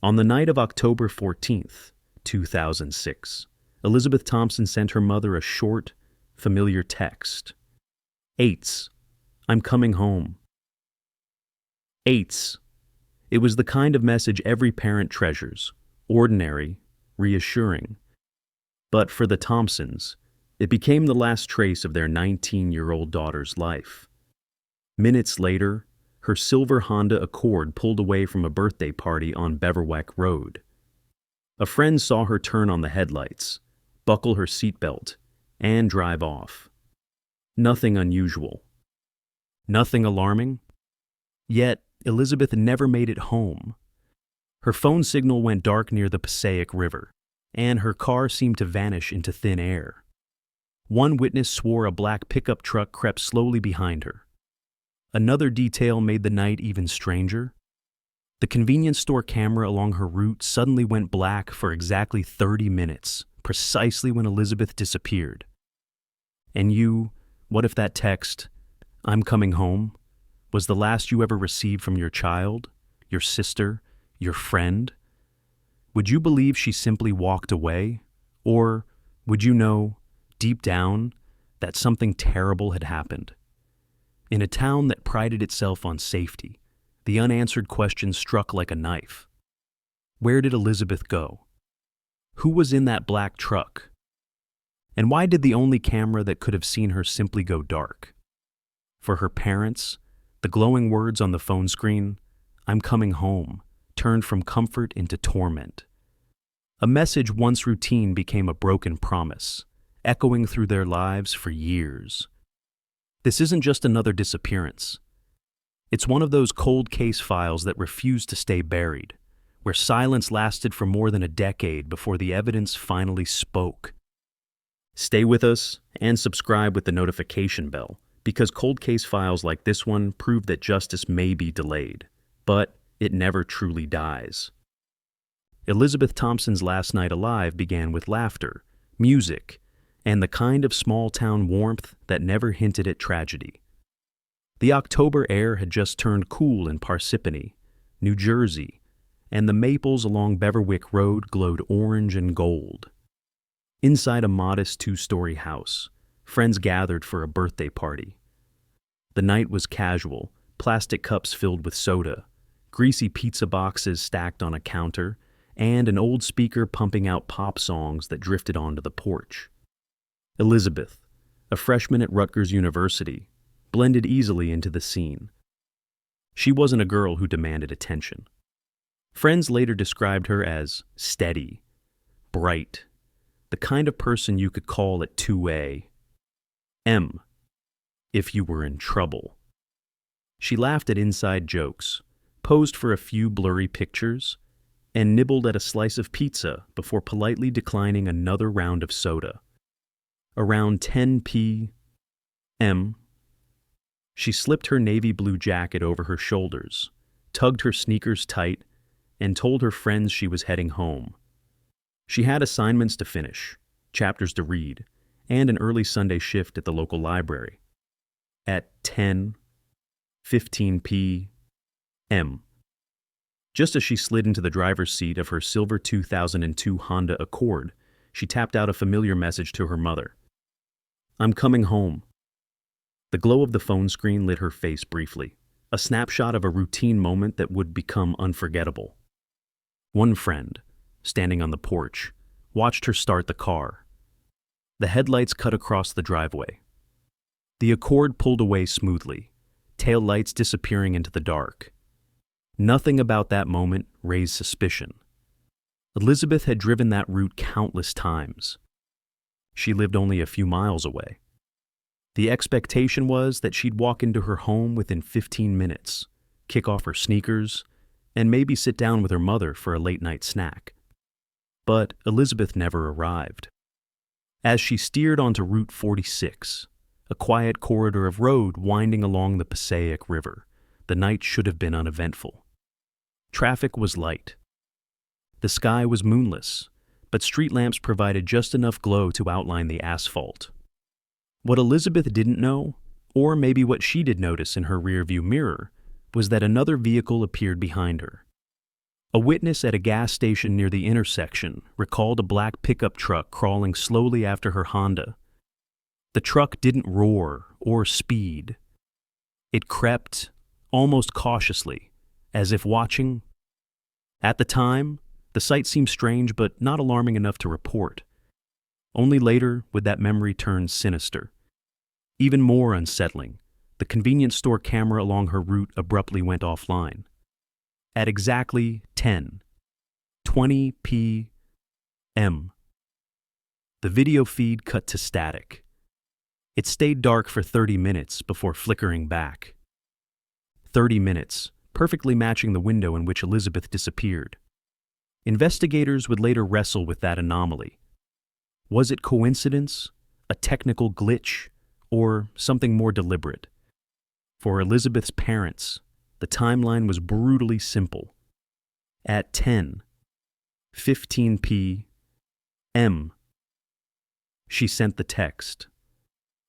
On the night of October 14th, 2006, Elizabeth Thompson sent her mother a short, familiar text. "Eights, I'm coming home." Eights. It was the kind of message every parent treasures, ordinary, reassuring. But for the Thompsons, it became the last trace of their 19-year-old daughter's life. Minutes later, her silver Honda Accord pulled away from a birthday party on Beverwyck Road. A friend saw her turn on the headlights, buckle her seatbelt, and drive off. Nothing unusual. Nothing alarming. Yet, Elizabeth never made it home. Her phone signal went dark near the Passaic River, and her car seemed to vanish into thin air. One witness swore a black pickup truck crept slowly behind her. Another detail made the night even stranger. The convenience store camera along her route suddenly went black for exactly 30 minutes, precisely when Elizabeth disappeared. And what if that text, "I'm coming home," was the last you ever received from your child, your sister, your friend? Would you believe she simply walked away? Or would you know, deep down, that something terrible had happened? In a town that prided itself on safety, the unanswered question struck like a knife. Where did Elizabeth go? Who was in that black truck? And why did the only camera that could have seen her simply go dark? For her parents, the glowing words on the phone screen, "I'm coming home," turned from comfort into torment. A message once routine became a broken promise, echoing through their lives for years. This isn't just another disappearance. It's one of those cold case files that refuse to stay buried, where silence lasted for more than a decade before the evidence finally spoke. Stay with us and subscribe with the notification bell, because cold case files like this one prove that justice may be delayed, but it never truly dies. Elizabeth Thompson's last night alive began with laughter, music, and the kind of small-town warmth that never hinted at tragedy. The October air had just turned cool in Parsippany, New Jersey, and the maples along Beverwyck Road glowed orange and gold. Inside a modest two-story house, friends gathered for a birthday party. The night was casual, plastic cups filled with soda, greasy pizza boxes stacked on a counter, and an old speaker pumping out pop songs that drifted onto the porch. Elizabeth, a freshman at Rutgers University, blended easily into the scene. She wasn't a girl who demanded attention. Friends later described her as steady, bright, the kind of person you could call at 2 a.m. if you were in trouble. She laughed at inside jokes, posed for a few blurry pictures, and nibbled at a slice of pizza before politely declining another round of soda. Around 10 p.m., she slipped her navy blue jacket over her shoulders, tugged her sneakers tight, and told her friends she was heading home. She had assignments to finish, chapters to read, and an early Sunday shift at the local library. At 10:15 p.m., just as she slid into the driver's seat of her silver 2002 Honda Accord, she tapped out a familiar message to her mother. "I'm coming home." The glow of the phone screen lit her face briefly, a snapshot of a routine moment that would become unforgettable. One friend, standing on the porch, watched her start the car. The headlights cut across the driveway. The Accord pulled away smoothly, tail lights disappearing into the dark. Nothing about that moment raised suspicion. Elizabeth had driven that route countless times. She lived only a few miles away. The expectation was that she'd walk into her home within 15 minutes, kick off her sneakers, and maybe sit down with her mother for a late-night snack. But Elizabeth never arrived. As she steered onto Route 46, a quiet corridor of road winding along the Passaic River, the night should have been uneventful. Traffic was light. The sky was moonless, but street lamps provided just enough glow to outline the asphalt. What Elizabeth didn't know, or maybe what she did notice in her rearview mirror, was that another vehicle appeared behind her. A witness at a gas station near the intersection recalled a black pickup truck crawling slowly after her Honda. The truck didn't roar or speed. It crept, almost cautiously, as if watching. At the time, the sight seemed strange but not alarming enough to report. Only later would that memory turn sinister. Even more unsettling, the convenience store camera along her route abruptly went offline. At exactly 10:20 p.m., the video feed cut to static. It stayed dark for 30 minutes before flickering back. 30 minutes, perfectly matching the window in which Elizabeth disappeared. Investigators would later wrestle with that anomaly. Was it coincidence, a technical glitch, or something more deliberate? For Elizabeth's parents, the timeline was brutally simple. At 10:15 p.m., she sent the text.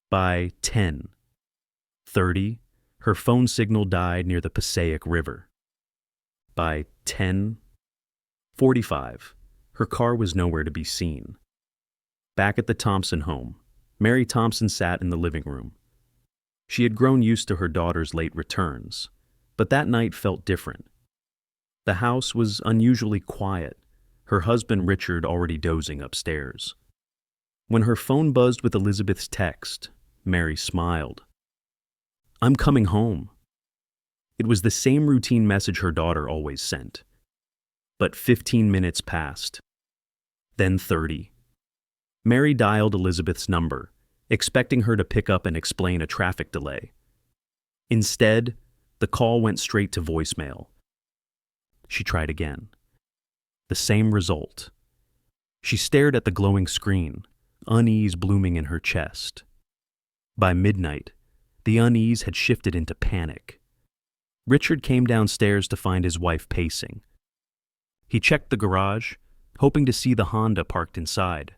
By 10:30, her phone signal died near the Passaic River. By 10:45, her car was nowhere to be seen. Back at the Thompson home, Mary Thompson sat in the living room. She had grown used to her daughter's late returns, but that night felt different. The house was unusually quiet, her husband Richard already dozing upstairs. When her phone buzzed with Elizabeth's text, Mary smiled. "I'm coming home." It was the same routine message her daughter always sent. But 15 minutes passed. Then 30. Mary dialed Elizabeth's number, expecting her to pick up and explain a traffic delay. Instead, the call went straight to voicemail. She tried again. The same result. She stared at the glowing screen, unease blooming in her chest. By midnight, the unease had shifted into panic. Richard came downstairs to find his wife pacing. He checked the garage, hoping to see the Honda parked inside.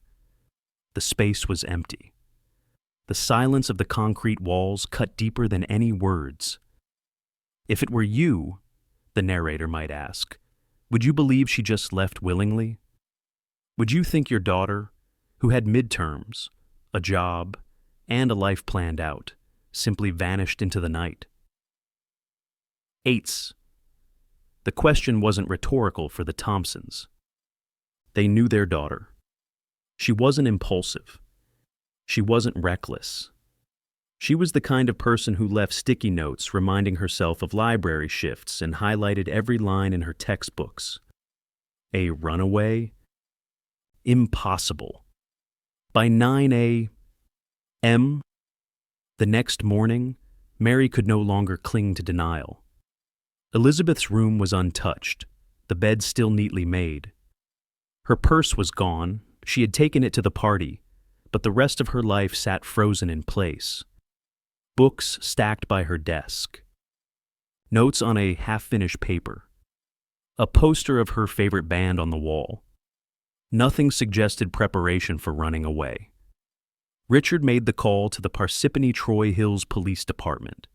The space was empty. The silence of the concrete walls cut deeper than any words. If it were you, the narrator might ask, would you believe she just left willingly? Would you think your daughter, who had midterms, a job, and a life planned out, simply vanished into the night? Eights. The question wasn't rhetorical for the Thompsons. They knew their daughter. She wasn't impulsive. She wasn't reckless. She was the kind of person who left sticky notes reminding herself of library shifts and highlighted every line in her textbooks. A runaway? Impossible. By 9 a.m., the next morning, Mary could no longer cling to denial. Elizabeth's room was untouched, the bed still neatly made. Her purse was gone, she had taken it to the party, but the rest of her life sat frozen in place. Books stacked by her desk. Notes on a half-finished paper. A poster of her favorite band on the wall. Nothing suggested preparation for running away. Richard made the call to the Parsippany Troy Hills Police Department.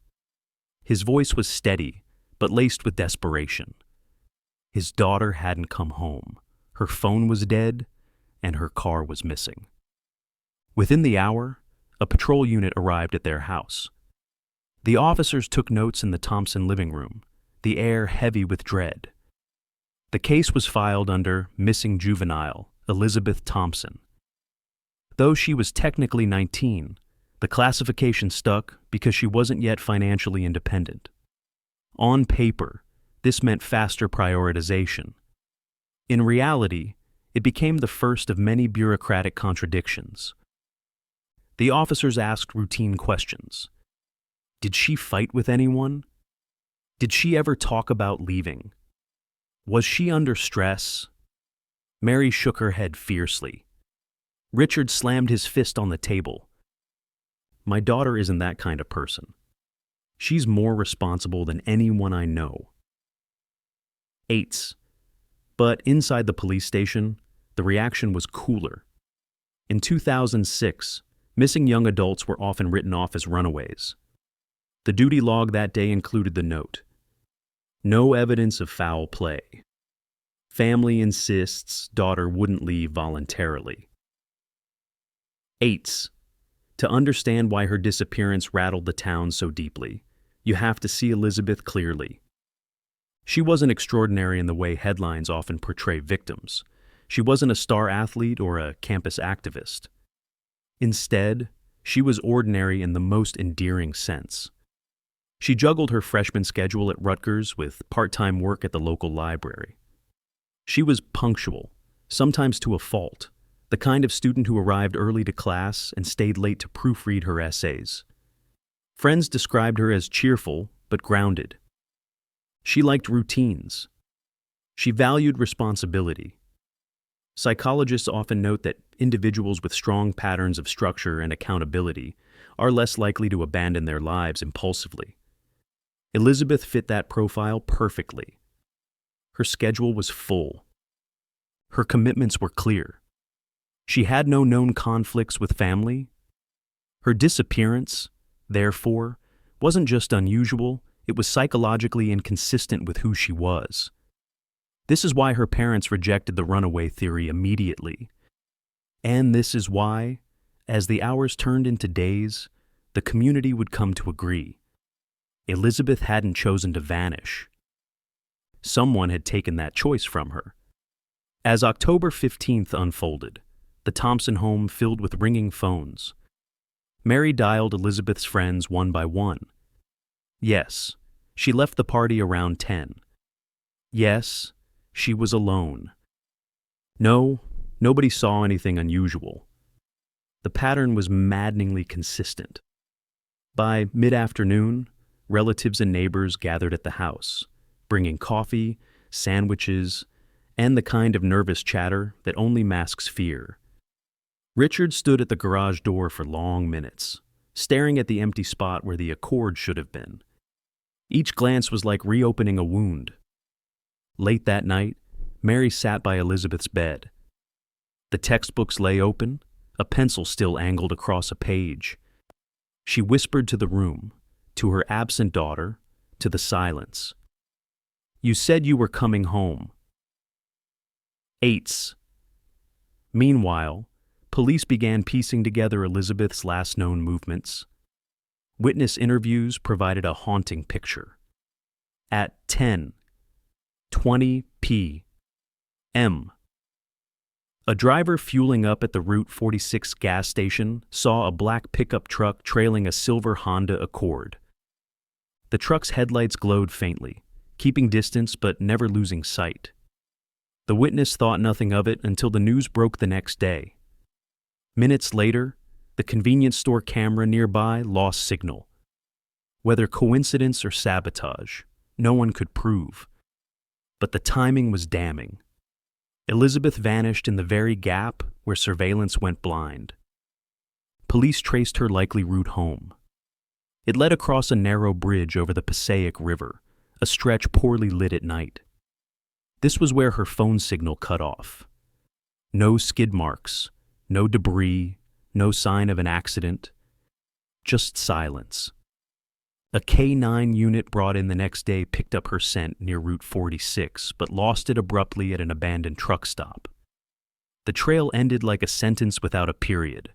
His voice was steady, but laced with desperation. His daughter hadn't come home. Her phone was dead, and her car was missing. Within the hour, a patrol unit arrived at their house. The officers took notes in the Thompson living room, the air heavy with dread. The case was filed under Missing Juvenile, Elizabeth Thompson. Though she was technically 19, the classification stuck because she wasn't yet financially independent. On paper, this meant faster prioritization. In reality, it became the first of many bureaucratic contradictions. The officers asked routine questions. Did she fight with anyone? Did she ever talk about leaving? Was she under stress? Mary shook her head fiercely. Richard slammed his fist on the table. My daughter isn't that kind of person. She's more responsible than anyone I know. Eights. But inside the police station, the reaction was cooler. In 2006, missing young adults were often written off as runaways. The duty log that day included the note, "No evidence of foul play." Family insists daughter wouldn't leave voluntarily. 8. To understand why her disappearance rattled the town so deeply, you have to see Elizabeth clearly. She wasn't extraordinary in the way headlines often portray victims. She wasn't a star athlete or a campus activist. Instead, she was ordinary in the most endearing sense. She juggled her freshman schedule at Rutgers with part-time work at the local library. She was punctual, sometimes to a fault, the kind of student who arrived early to class and stayed late to proofread her essays. Friends described her as cheerful but grounded. She liked routines. She valued responsibility. Psychologists often note that individuals with strong patterns of structure and accountability are less likely to abandon their lives impulsively. Elizabeth fit that profile perfectly. Her schedule was full. Her commitments were clear. She had no known conflicts with family. Her disappearance, therefore, wasn't just unusual, it was psychologically inconsistent with who she was. This is why her parents rejected the runaway theory immediately. And this is why, as the hours turned into days, the community would come to agree. Elizabeth hadn't chosen to vanish. Someone had taken that choice from her. As October 15th unfolded, the Thompson home filled with ringing phones. Mary dialed Elizabeth's friends one by one. Yes, she left the party around 10. Yes, she was alone. No, nobody saw anything unusual. The pattern was maddeningly consistent. By mid-afternoon, relatives and neighbors gathered at the house, bringing coffee, sandwiches, and the kind of nervous chatter that only masks fear. Richard stood at the garage door for long minutes, staring at the empty spot where the Accord should have been. Each glance was like reopening a wound. Late that night, Mary sat by Elizabeth's bed. The textbooks lay open, a pencil still angled across a page. She whispered to the room, to her absent daughter, to the silence. "You said you were coming home." 8. Meanwhile, police began piecing together Elizabeth's last known movements. Witness interviews provided a haunting picture. At 10:20 p.m., a driver fueling up at the Route 46 gas station saw a black pickup truck trailing a silver Honda Accord. The truck's headlights glowed faintly, keeping distance but never losing sight. The witness thought nothing of it until the news broke the next day. Minutes later, the convenience store camera nearby lost signal. Whether coincidence or sabotage, no one could prove. But the timing was damning. Elizabeth vanished in the very gap where surveillance went blind. Police traced her likely route home. It led across a narrow bridge over the Passaic River, a stretch poorly lit at night. This was where her phone signal cut off. No skid marks, no debris, no sign of an accident, just silence. A K-9 unit brought in the next day picked up her scent near Route 46, but lost it abruptly at an abandoned truck stop. The trail ended like a sentence without a period.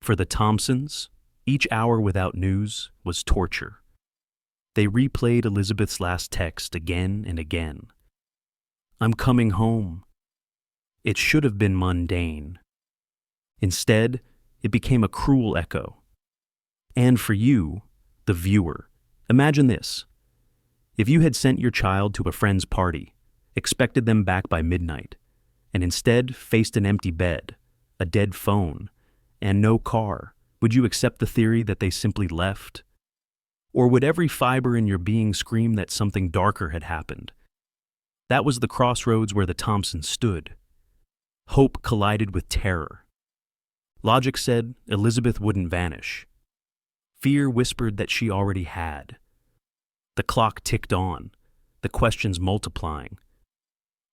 For the Thompsons, each hour without news was torture. They replayed Elizabeth's last text again and again. "I'm coming home." It should have been mundane. Instead, it became a cruel echo. And for you, the viewer, imagine this. If you had sent your child to a friend's party, expected them back by midnight, and instead faced an empty bed, a dead phone, and no car, would you accept the theory that they simply left? Or would every fiber in your being scream that something darker had happened? That was the crossroads where the Thompsons stood. Hope collided with terror. Logic said Elizabeth wouldn't vanish. Fear whispered that she already had. The clock ticked on, the questions multiplying.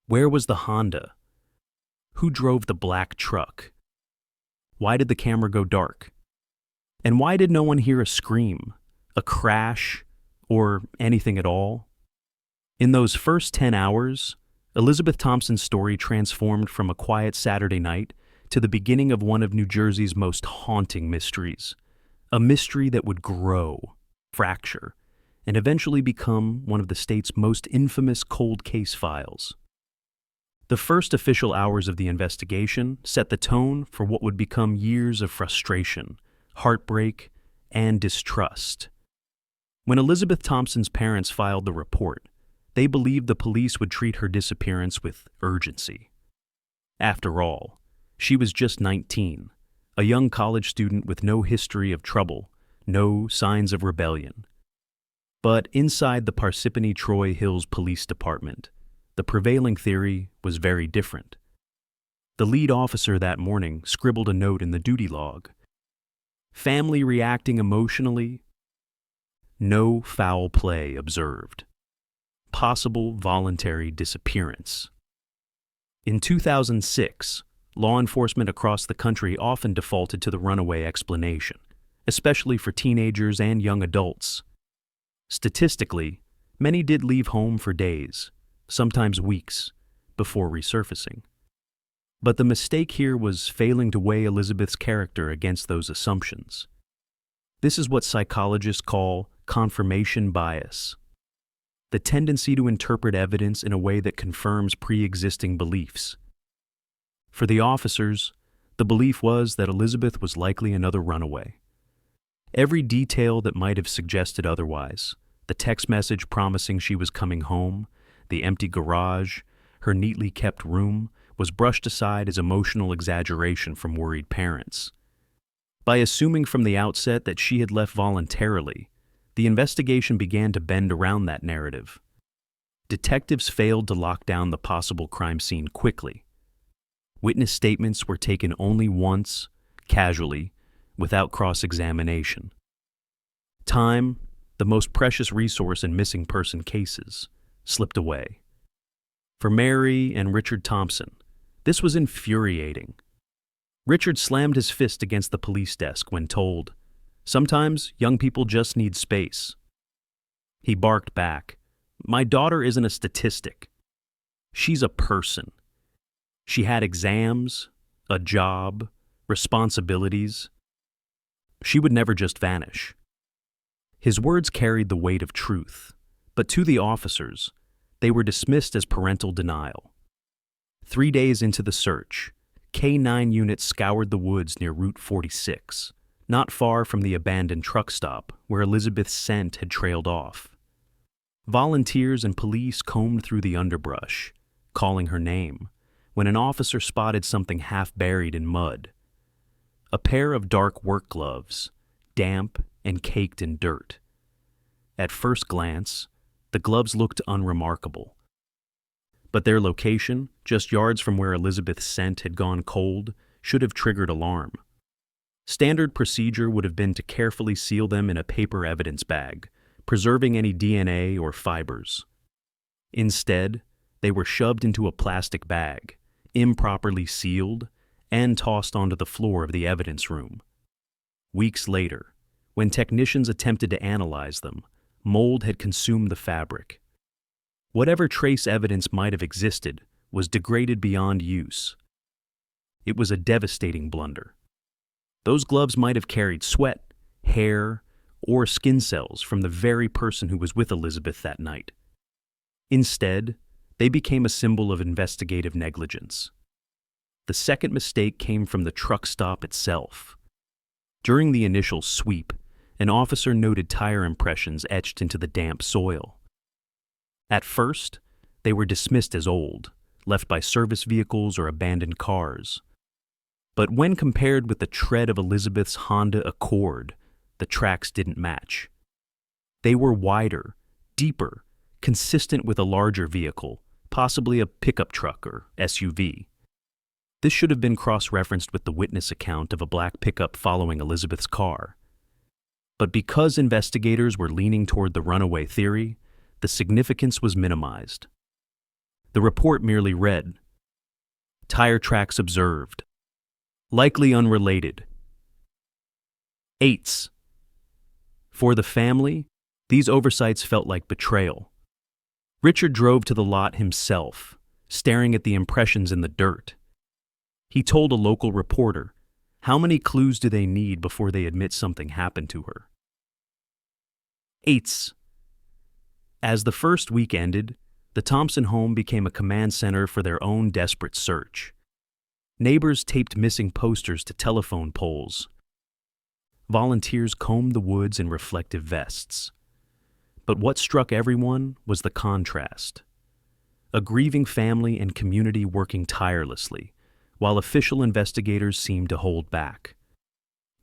Where was the Honda? Who drove the black truck? Why did the camera go dark? And why did no one hear a scream, a crash, or anything at all? In those first 10 hours, Elizabeth Thompson's story transformed from a quiet Saturday night to the beginning of one of New Jersey's most haunting mysteries. A mystery that would grow, fracture, and eventually become one of the state's most infamous cold case files. The first official hours of the investigation set the tone for what would become years of frustration, heartbreak, and distrust. When Elizabeth Thompson's parents filed the report, they believed the police would treat her disappearance with urgency. After all, she was just 19, a young college student with no history of trouble, no signs of rebellion. But inside the Parsippany Troy Hills Police Department, the prevailing theory was very different. The lead officer that morning scribbled a note in the duty log. Family reacting emotionally. No foul play observed. Possible voluntary disappearance. In 2006, law enforcement across the country often defaulted to the runaway explanation, especially for teenagers and young adults. Statistically, many did leave home for days, sometimes weeks, before resurfacing. But the mistake here was failing to weigh Elizabeth's character against those assumptions. This is what psychologists call confirmation bias, the tendency to interpret evidence in a way that confirms pre-existing beliefs. For the officers, the belief was that Elizabeth was likely another runaway. Every detail that might have suggested otherwise, the text message promising she was coming home, the empty garage, her neatly kept room, was brushed aside as emotional exaggeration from worried parents. By assuming from the outset that she had left voluntarily, the investigation began to bend around that narrative. Detectives failed to lock down the possible crime scene quickly. Witness statements were taken only once, casually, without cross-examination. Time, the most precious resource in missing person cases, slipped away. For Mary and Richard Thompson, this was infuriating. Richard slammed his fist against the police desk when told, "Sometimes young people just need space." He barked back, "My daughter isn't a statistic. She's a person. She had exams, a job, responsibilities. She would never just vanish." His words carried the weight of truth, but to the officers, they were dismissed as parental denial. 3 days into the search, K-9 units scoured the woods near Route 46, not far from the abandoned truck stop where Elizabeth's scent had trailed off. Volunteers and police combed through the underbrush, calling her name, when an officer spotted something half buried in mud. A pair of dark work gloves, damp and caked in dirt. At first glance, the gloves looked unremarkable. But their location, just yards from where Elizabeth's scent had gone cold, should have triggered alarm. Standard procedure would have been to carefully seal them in a paper evidence bag, preserving any DNA or fibers. Instead, they were shoved into a plastic bag, improperly sealed, and tossed onto the floor of the evidence room. Weeks later, when technicians attempted to analyze them, mold had consumed the fabric. Whatever trace evidence might have existed was degraded beyond use. It was a devastating blunder. Those gloves might have carried sweat, hair, or skin cells from the very person who was with Elizabeth that night. Instead, they became a symbol of investigative negligence. The second mistake came from the truck stop itself. During the initial sweep, an officer noted tire impressions etched into the damp soil. At first, they were dismissed as old, left by service vehicles or abandoned cars. But when compared with the tread of Elizabeth's Honda Accord, the tracks didn't match. They were wider, deeper, consistent with a larger vehicle, possibly a pickup truck or SUV. This should have been cross-referenced with the witness account of a black pickup following Elizabeth's car. But because investigators were leaning toward the runaway theory, the significance was minimized. The report merely read, "Tire tracks observed. Likely unrelated. 8s. For the family, these oversights felt like betrayal. Richard drove to the lot himself, staring at the impressions in the dirt. He told a local reporter, "How many clues do they need before they admit something happened to her?" 8. As the first week ended, the Thompson home became a command center for their own desperate search. Neighbors taped missing posters to telephone poles. Volunteers combed the woods in reflective vests. But what struck everyone was the contrast. A grieving family and community working tirelessly, while official investigators seemed to hold back.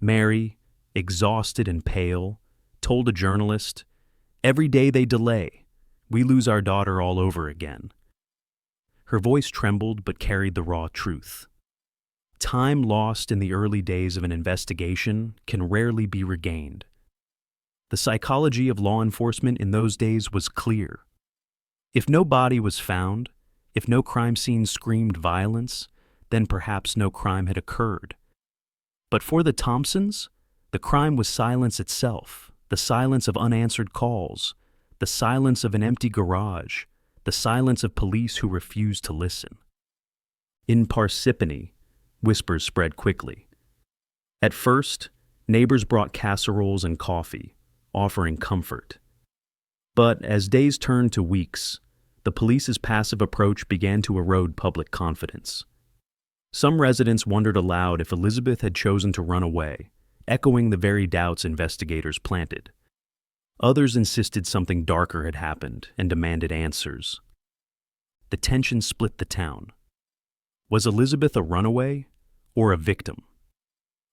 Mary, exhausted and pale, told a journalist, "Every day they delay, we lose our daughter all over again." Her voice trembled but carried the raw truth. Time lost in the early days of an investigation can rarely be regained. The psychology of law enforcement in those days was clear. If no body was found, if no crime scene screamed violence, then perhaps no crime had occurred. But for the Thompsons, the crime was silence itself, the silence of unanswered calls, the silence of an empty garage, the silence of police who refused to listen. In Parsippany, whispers spread quickly. At first, neighbors brought casseroles and coffee, offering comfort. But as days turned to weeks, the police's passive approach began to erode public confidence. Some residents wondered aloud if Elizabeth had chosen to run away, echoing the very doubts investigators planted. Others insisted something darker had happened and demanded answers. The tension split the town. Was Elizabeth a runaway or a victim?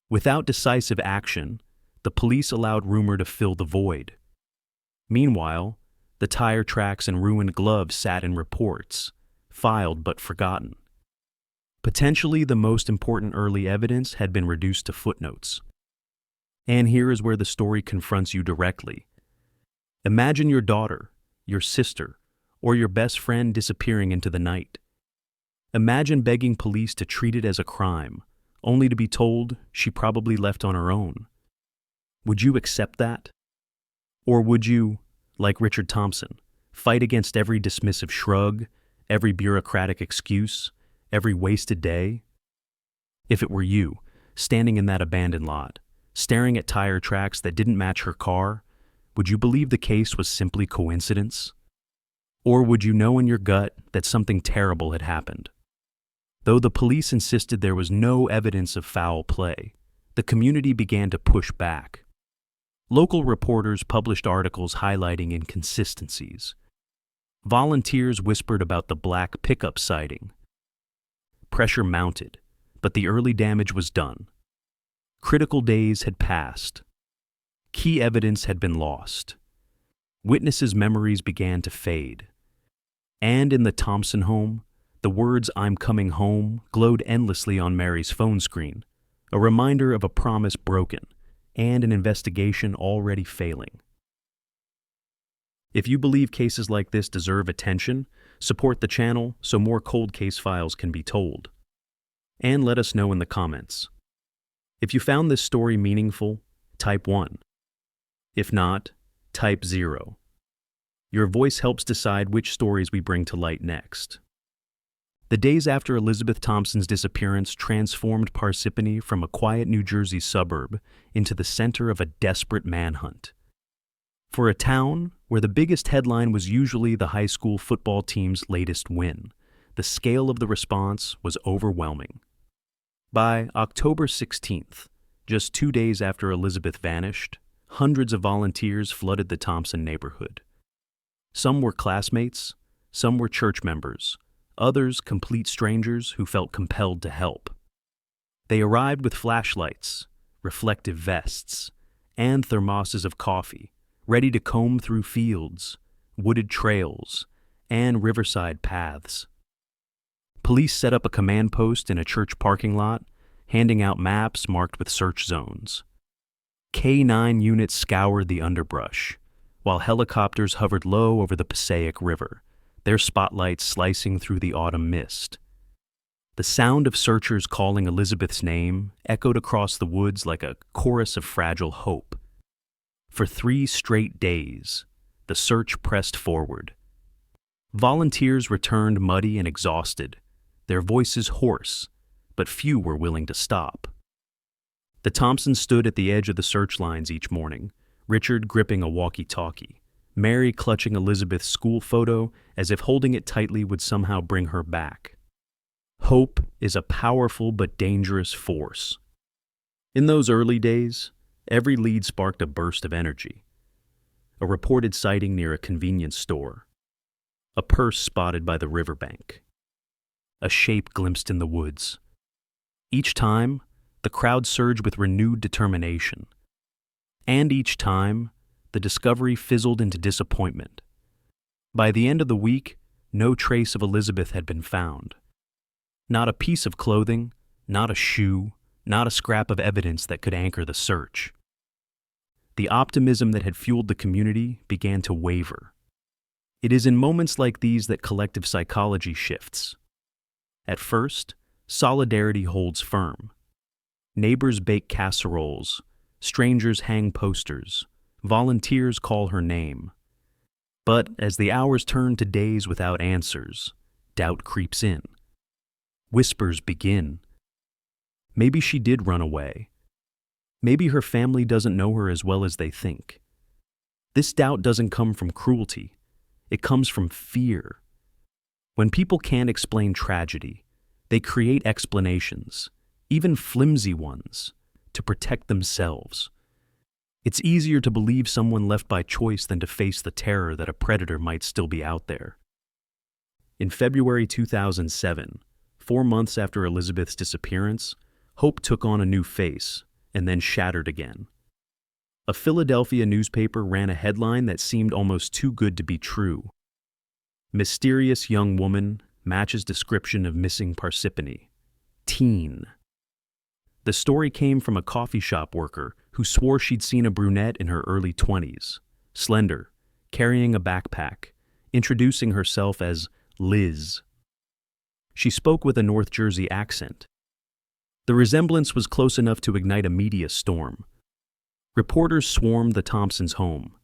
Without decisive action, the police allowed rumor to fill the void. Meanwhile, the tire tracks and ruined gloves sat in reports, filed but forgotten. Potentially the most important early evidence had been reduced to footnotes. And here is where the story confronts you directly. Imagine your daughter, your sister, or your best friend disappearing into the night. Imagine begging police to treat it as a crime, only to be told she probably left on her own. Would you accept that? Or would you, like Richard Thompson, fight against every dismissive shrug, every bureaucratic excuse, every wasted day? If it were you, standing in that abandoned lot, staring at tire tracks that didn't match her car, would you believe the case was simply coincidence? Or would you know in your gut that something terrible had happened? Though the police insisted there was no evidence of foul play, the community began to push back. Local reporters published articles highlighting inconsistencies. Volunteers whispered about the black pickup sighting. Pressure mounted, but the early damage was done. Critical days had passed. Key evidence had been lost. Witnesses' memories began to fade. And in the Thompson home, the words "I'm coming home" glowed endlessly on Mary's phone screen, a reminder of a promise broken and an investigation already failing. If you believe cases like this deserve attention, support the channel so more cold case files can be told. And let us know in the comments. If you found this story meaningful, type 1. If not, type 0. Your voice helps decide which stories we bring to light next. The days after Elizabeth Thompson's disappearance transformed Parsippany from a quiet New Jersey suburb into the center of a desperate manhunt. For a town where the biggest headline was usually the high school football team's latest win, the scale of the response was overwhelming. By October 16th, just 2 days after Elizabeth vanished, hundreds of volunteers flooded the Thompson neighborhood. Some were classmates, some were church members, others complete strangers who felt compelled to help. They arrived with flashlights, reflective vests, and thermoses of coffee, ready to comb through fields, wooded trails, and riverside paths. Police set up a command post in a church parking lot, handing out maps marked with search zones. K-9 units scoured the underbrush, while helicopters hovered low over the Passaic River, their spotlights slicing through the autumn mist. The sound of searchers calling Elizabeth's name echoed across the woods like a chorus of fragile hope. For 3 straight days, the search pressed forward. Volunteers returned muddy and exhausted, their voices hoarse, but few were willing to stop. The Thompsons stood at the edge of the search lines each morning, Richard gripping a walkie-talkie, Mary clutching Elizabeth's school photo as if holding it tightly would somehow bring her back. Hope is a powerful but dangerous force. In those early days, every lead sparked a burst of energy. A reported sighting near a convenience store, a purse spotted by the riverbank, a shape glimpsed in the woods. Each time, the crowd surged with renewed determination. And each time, the discovery fizzled into disappointment. By the end of the week, no trace of Elizabeth had been found. Not a piece of clothing, not a shoe, not a scrap of evidence that could anchor the search. The optimism that had fueled the community began to waver. It is in moments like these that collective psychology shifts. At first, solidarity holds firm. Neighbors bake casseroles, strangers hang posters, volunteers call her name. But as the hours turn to days without answers, doubt creeps in. Whispers begin. Maybe she did run away. Maybe her family doesn't know her as well as they think. This doubt doesn't come from cruelty. It comes from fear. When people can't explain tragedy, they create explanations, even flimsy ones, to protect themselves. It's easier to believe someone left by choice than to face the terror that a predator might still be out there. In February 2007, 4 months after Elizabeth's disappearance, hope took on a new face and then shattered again. A Philadelphia newspaper ran a headline that seemed almost too good to be true. Mysterious young woman matches description of missing Parsippany. Teen. The story came from a coffee shop worker who swore she'd seen a brunette in her early 20s, slender, carrying a backpack, introducing herself as Liz. She spoke with a North Jersey accent. The resemblance was close enough to ignite a media storm. Reporters swarmed the Thompsons' home.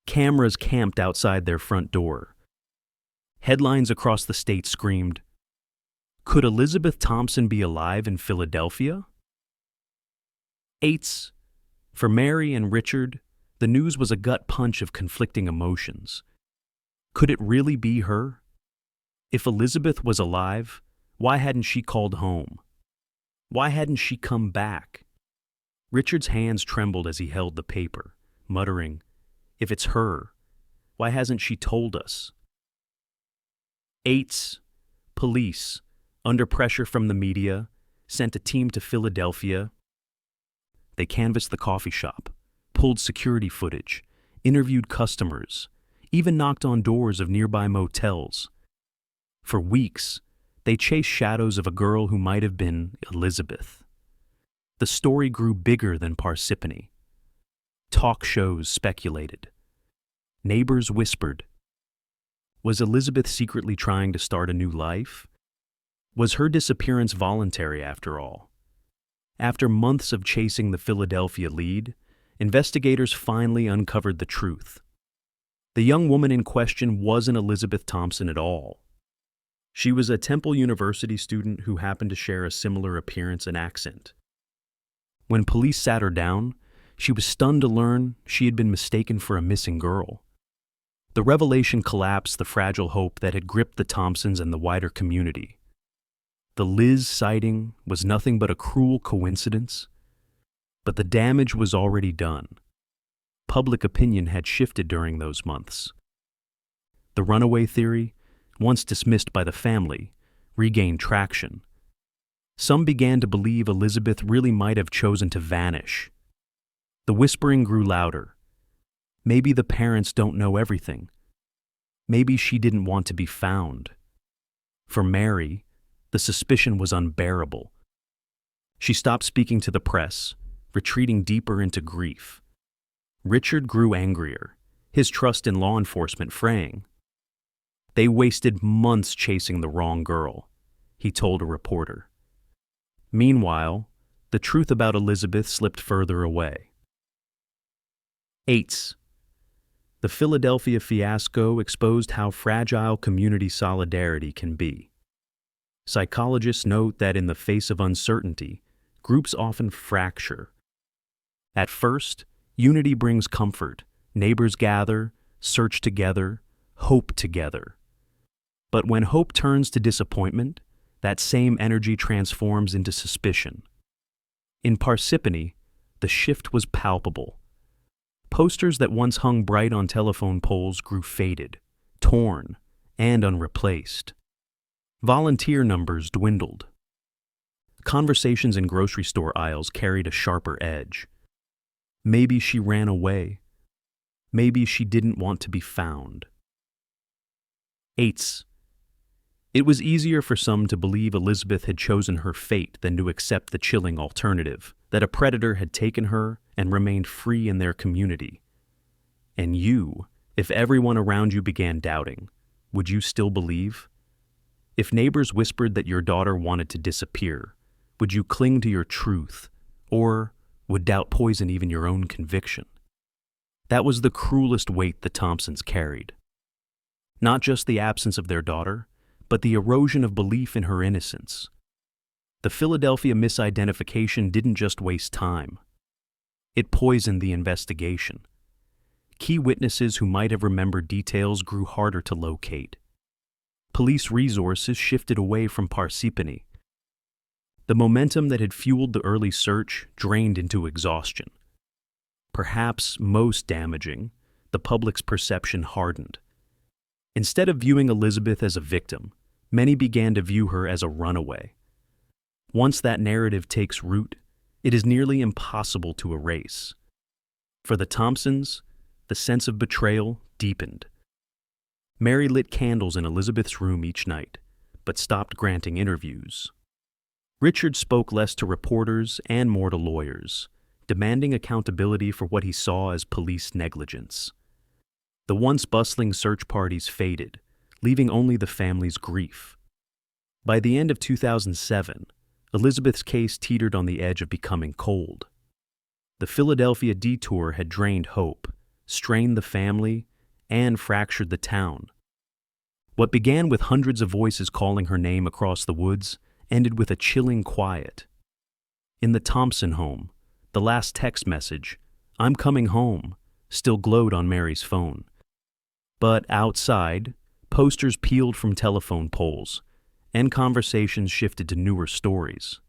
Cameras camped outside their front door. Headlines across the state screamed, "Could Elizabeth Thompson be alive in Philadelphia?" For Mary and Richard, the news was a gut punch of conflicting emotions. Could it really be her? If Elizabeth was alive, why hadn't she called home? Why hadn't she come back? Richard's hands trembled as he held the paper, muttering, "If it's her, why hasn't she told us?" Police, under pressure from the media, sent a team to Philadelphia. They canvassed the coffee shop, pulled security footage, interviewed customers, even knocked on doors of nearby motels. For weeks, they chased shadows of a girl who might have been Elizabeth. The story grew bigger than Parsippany. Talk shows speculated. Neighbors whispered. Was Elizabeth secretly trying to start a new life? Was her disappearance voluntary after all? After months of chasing the Philadelphia lead, investigators finally uncovered the truth. The young woman in question wasn't Elizabeth Thompson at all. She was a Temple University student who happened to share a similar appearance and accent. When police sat her down, she was stunned to learn she had been mistaken for a missing girl. The revelation collapsed the fragile hope that had gripped the Thompsons and the wider community. The Liz sighting was nothing but a cruel coincidence, but the damage was already done. Public opinion had shifted during those months. The runaway theory, once dismissed by the family, regained traction. Some began to believe Elizabeth really might have chosen to vanish. The whispering grew louder. Maybe the parents don't know everything. Maybe she didn't want to be found. For Mary, the suspicion was unbearable. She stopped speaking to the press, retreating deeper into grief. Richard grew angrier, his trust in law enforcement fraying. They wasted months chasing the wrong girl, he told a reporter. Meanwhile, the truth about Elizabeth slipped further away. The Philadelphia fiasco exposed how fragile community solidarity can be. Psychologists note that in the face of uncertainty, groups often fracture. At first, unity brings comfort. Neighbors gather, search together, hope together. But when hope turns to disappointment, that same energy transforms into suspicion. In Parsippany, the shift was palpable. Posters that once hung bright on telephone poles grew faded, torn, and unreplaced. Volunteer numbers dwindled. Conversations in grocery store aisles carried a sharper edge. Maybe she ran away. Maybe she didn't want to be found. 8. It was easier for some to believe Elizabeth had chosen her fate than to accept the chilling alternative, that a predator had taken her and remained free in their community. And you, if everyone around you began doubting, would you still believe? If neighbors whispered that your daughter wanted to disappear, would you cling to your truth, or would doubt poison even your own conviction? That was the cruelest weight the Thompsons carried. Not just the absence of their daughter, but the erosion of belief in her innocence. The Philadelphia misidentification didn't just waste time. It poisoned the investigation. Key witnesses who might have remembered details grew harder to locate. Police resources shifted away from Parsippany. The momentum that had fueled the early search drained into exhaustion. Perhaps most damaging, the public's perception hardened. Instead of viewing Elizabeth as a victim, many began to view her as a runaway. Once that narrative takes root, it is nearly impossible to erase. For the Thompsons, the sense of betrayal deepened. Mary lit candles in Elizabeth's room each night, but stopped granting interviews. Richard spoke less to reporters and more to lawyers, demanding accountability for what he saw as police negligence. The once bustling search parties faded, leaving only the family's grief. By the end of 2007, Elizabeth's case teetered on the edge of becoming cold. The Philadelphia detour had drained hope, strained the family, and fractured the town. What began with hundreds of voices calling her name across the woods ended with a chilling quiet. In the Thompson home, the last text message, "I'm coming home," still glowed on Mary's phone. But outside, posters peeled from telephone poles, and conversations shifted to newer stories.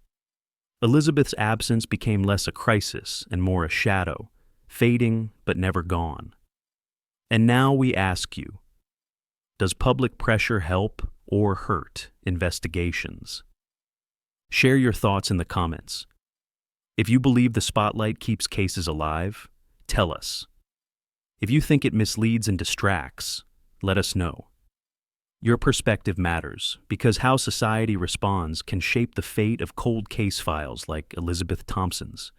Elizabeth's absence became less a crisis and more a shadow, fading but never gone. And now we ask you, does public pressure help or hurt investigations? Share your thoughts in the comments. If you believe the spotlight keeps cases alive, tell us. If you think it misleads and distracts, let us know. Your perspective matters because how society responds can shape the fate of cold case files like Elizabeth Thompson's.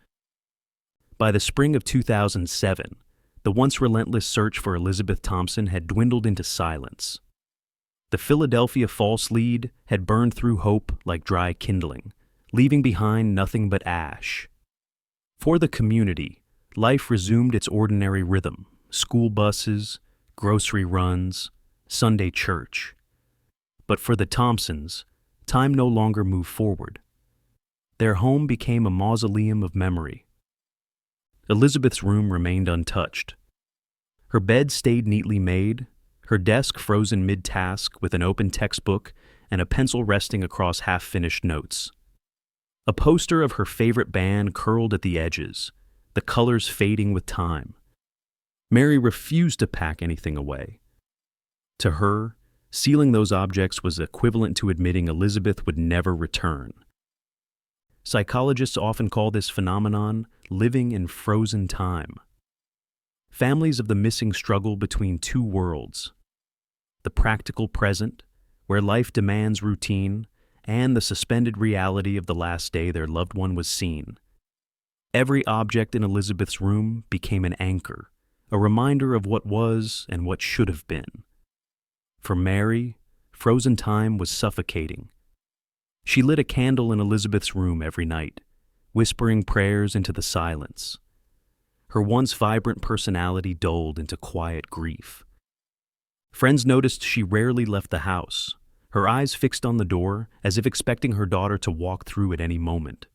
By the spring of 2007, the once relentless search for Elizabeth Thompson had dwindled into silence. The Philadelphia false lead had burned through hope like dry kindling, leaving behind nothing but ash. For the community, life resumed its ordinary rhythm: school buses, grocery runs, Sunday church. But for the Thompsons, time no longer moved forward. Their home became a mausoleum of memory. Elizabeth's room remained untouched. Her bed stayed neatly made, her desk frozen mid-task with an open textbook and a pencil resting across half-finished notes. A poster of her favorite band curled at the edges, the colors fading with time. Mary refused to pack anything away. To her, sealing those objects was equivalent to admitting Elizabeth would never return. Psychologists often call this phenomenon living in frozen time. Families of the missing struggle between two worlds: the practical present, where life demands routine, and the suspended reality of the last day their loved one was seen. Every object in Elizabeth's room became an anchor, a reminder of what was and what should have been. For Mary, frozen time was suffocating. She lit a candle in Elizabeth's room every night, whispering prayers into the silence. her once vibrant personality dulled into quiet grief. Friends noticed she rarely left the house, her eyes fixed on the door as if expecting her daughter to walk through at any moment.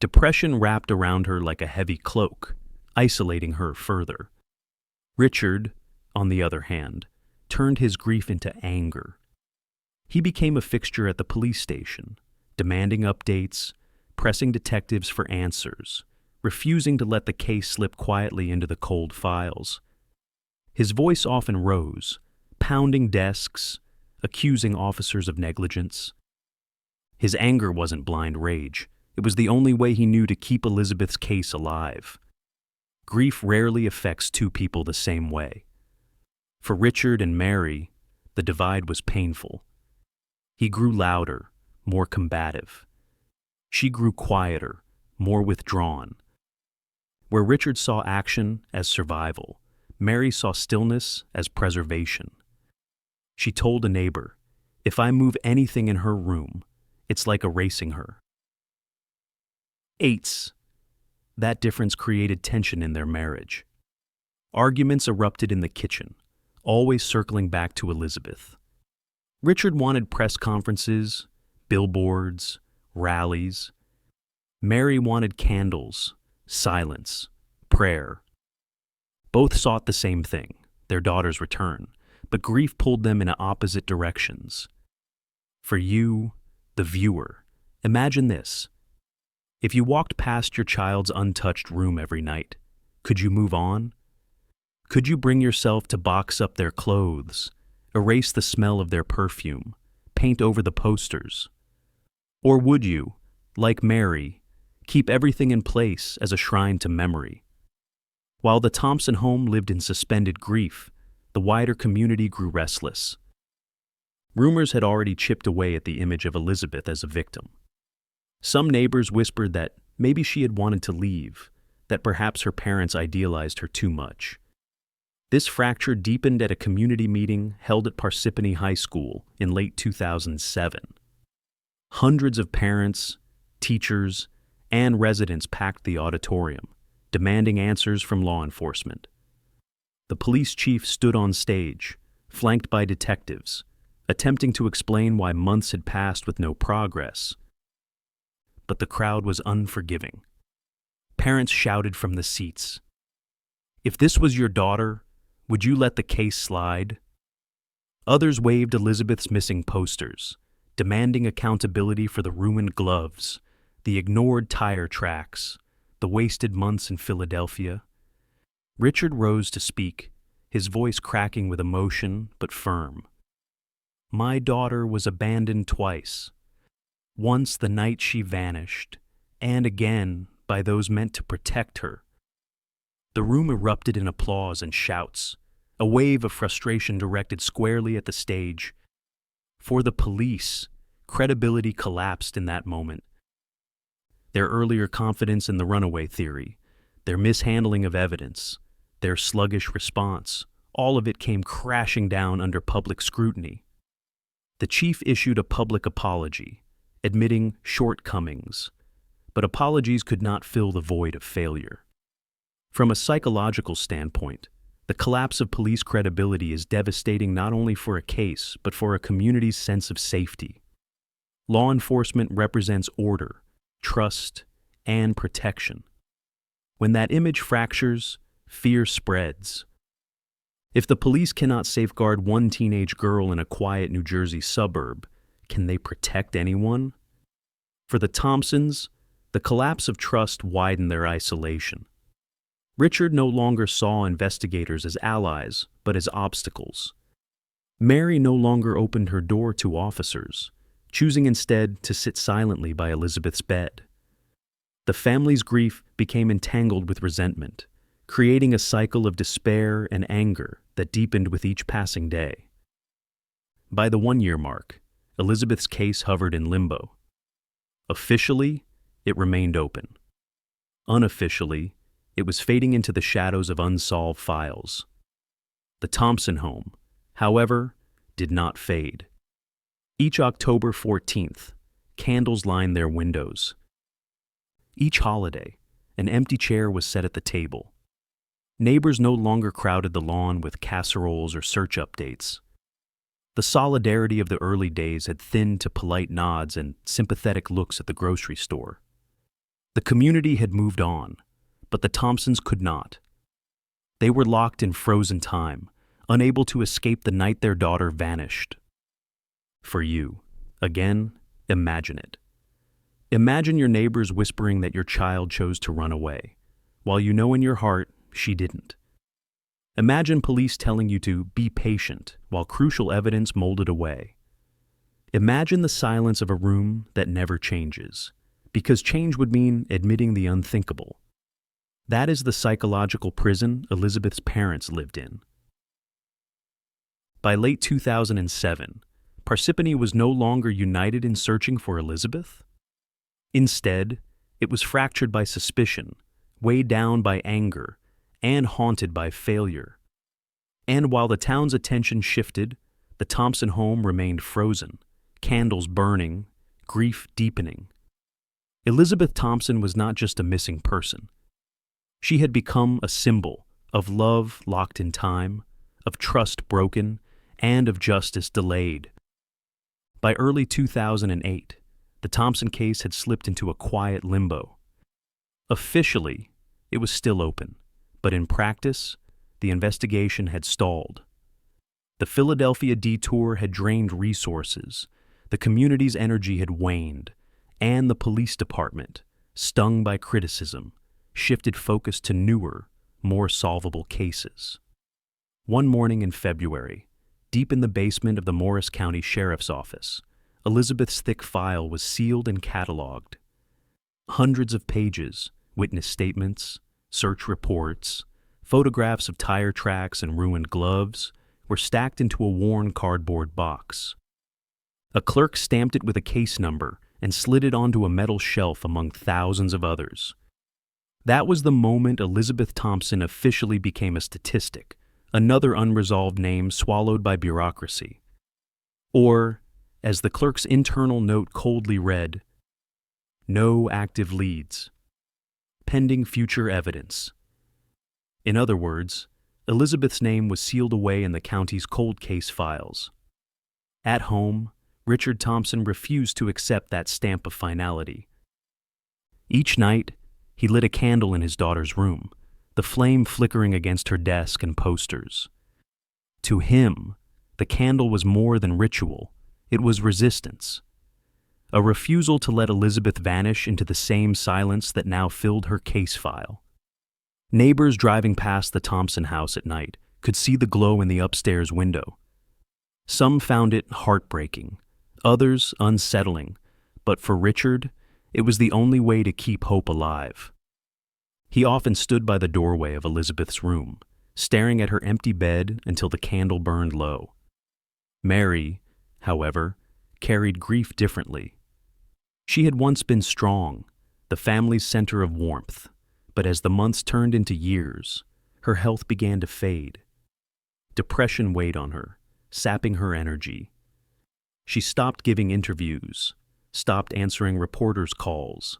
Depression wrapped around her like a heavy cloak, isolating her further. Richard, on the other hand, turned his grief into anger. He became a fixture at the police station, demanding updates, pressing detectives for answers, refusing to let the case slip quietly into the cold files. His voice often rose, pounding desks, accusing officers of negligence. His anger wasn't blind rage. It was the only way he knew to keep Elizabeth's case alive. Grief rarely affects two people the same way. For Richard and Mary, the divide was painful. He grew louder, more combative. She grew quieter, more withdrawn. Where Richard saw action as survival, Mary saw stillness as preservation. She told a neighbor, "If I move anything in her room, it's like erasing her." Eights. That difference created tension in their marriage. Arguments erupted in the kitchen, always circling back to Elizabeth. Richard wanted press conferences, billboards, rallies. Mary wanted candles, silence, prayer. Both sought the same thing, their daughter's return, but grief pulled them in opposite directions. For you, the viewer, imagine this. If you walked past your child's untouched room every night, could you move on? Could you bring yourself to box up their clothes, erase the smell of their perfume, paint over the posters? Or would you, like Mary, keep everything in place as a shrine to memory? While the Thompson home lived in suspended grief, the wider community grew restless. Rumors had already chipped away at the image of Elizabeth as a victim. Some neighbors whispered that maybe she had wanted to leave, that perhaps her parents idealized her too much. This fracture deepened at a community meeting held at Parsippany High School in late 2007. Hundreds of parents, teachers, and residents packed the auditorium, demanding answers from law enforcement. The police chief stood on stage, flanked by detectives, attempting to explain why months had passed with no progress. But the crowd was unforgiving. Parents shouted from the seats, "If this was your daughter, would you let the case slide?" Others waved Elizabeth's missing posters, demanding accountability for the ruined gloves, the ignored tire tracks, the wasted months in Philadelphia. Richard rose to speak, his voice cracking with emotion but firm. "My daughter was abandoned twice. Once the night she vanished, and again by those meant to protect her." The room erupted in applause and shouts, a wave of frustration directed squarely at the stage. For the police, credibility collapsed in that moment. Their earlier confidence in the runaway theory, their mishandling of evidence, their sluggish response, all of it came crashing down under public scrutiny. The chief issued a public apology, admitting shortcomings, but apologies could not fill the void of failure. From a psychological standpoint, the collapse of police credibility is devastating not only for a case, but for a community's sense of safety. Law enforcement represents order, trust, and protection. When that image fractures, fear spreads. If the police cannot safeguard one teenage girl in a quiet New Jersey suburb, can they protect anyone? For the Thompsons, the collapse of trust widened their isolation. Richard no longer saw investigators as allies, but as obstacles. Mary no longer opened her door to officers, choosing instead to sit silently by Elizabeth's bed. The family's grief became entangled with resentment, creating a cycle of despair and anger that deepened with each passing day. By the 1-year mark, Elizabeth's case hovered in limbo. Officially, it remained open. Unofficially, it was fading into the shadows of unsolved files. The Thompson home, however, did not fade. Each October 14th, candles lined their windows. Each holiday, an empty chair was set at the table, Neighbors no longer crowded the lawn with casseroles or search updates. The solidarity of the early days had thinned to polite nods and sympathetic looks at the grocery store. The community had moved on, but the Thompsons could not. They were locked in frozen time, unable to escape the night their daughter vanished. For you, again, imagine it. Imagine your neighbors whispering that your child chose to run away, while you know in your heart she didn't. Imagine police telling you to be patient while crucial evidence molded away. Imagine the silence of a room that never changes, because change would mean admitting the unthinkable. That is the psychological prison Elizabeth's parents lived in. By late 2007, Parsippany was no longer united in searching for Elizabeth. Instead, it was fractured by suspicion, weighed down by anger, and haunted by failure. And while the town's attention shifted, the Thompson home remained frozen, candles burning, grief deepening. Elizabeth Thompson was not just a missing person. She had become a symbol of love locked in time, of trust broken, and of justice delayed. By early 2008, the Thompson case had slipped into a quiet limbo. Officially, it was still open, but in practice, the investigation had stalled. The Philadelphia detour had drained resources, the community's energy had waned, and the police department, stung by criticism, shifted focus to newer, more solvable cases. One morning in February, deep in the basement of the Morris County Sheriff's Office, Elizabeth's thick file was sealed and cataloged. Hundreds of pages, witness statements, search reports, photographs of tire tracks and ruined gloves, were stacked into a worn cardboard box. A clerk stamped it with a case number and slid it onto a metal shelf among thousands of others. That was the moment Elizabeth Thompson officially became a statistic, another unresolved name swallowed by bureaucracy. Or, as the clerk's internal note coldly read, no active leads. Pending future evidence. In other words, Elizabeth's name was sealed away in the county's cold case files. At home, Richard Thompson refused to accept that stamp of finality. Each night, he lit a candle in his daughter's room, the flame flickering against her desk and posters. To him, the candle was more than ritual. It was resistance. A refusal to let Elizabeth vanish into the same silence that now filled her case file. Neighbors driving past the Thompson house at night could see the glow in the upstairs window. Some found it heartbreaking, others unsettling, but for Richard, it was the only way to keep hope alive. He often stood by the doorway of Elizabeth's room, staring at her empty bed until the candle burned low. Mary, however, carried grief differently. She had once been strong, the family's center of warmth, but as the months turned into years, her health began to fade. Depression weighed on her, sapping her energy. She stopped giving interviews, stopped answering reporters' calls.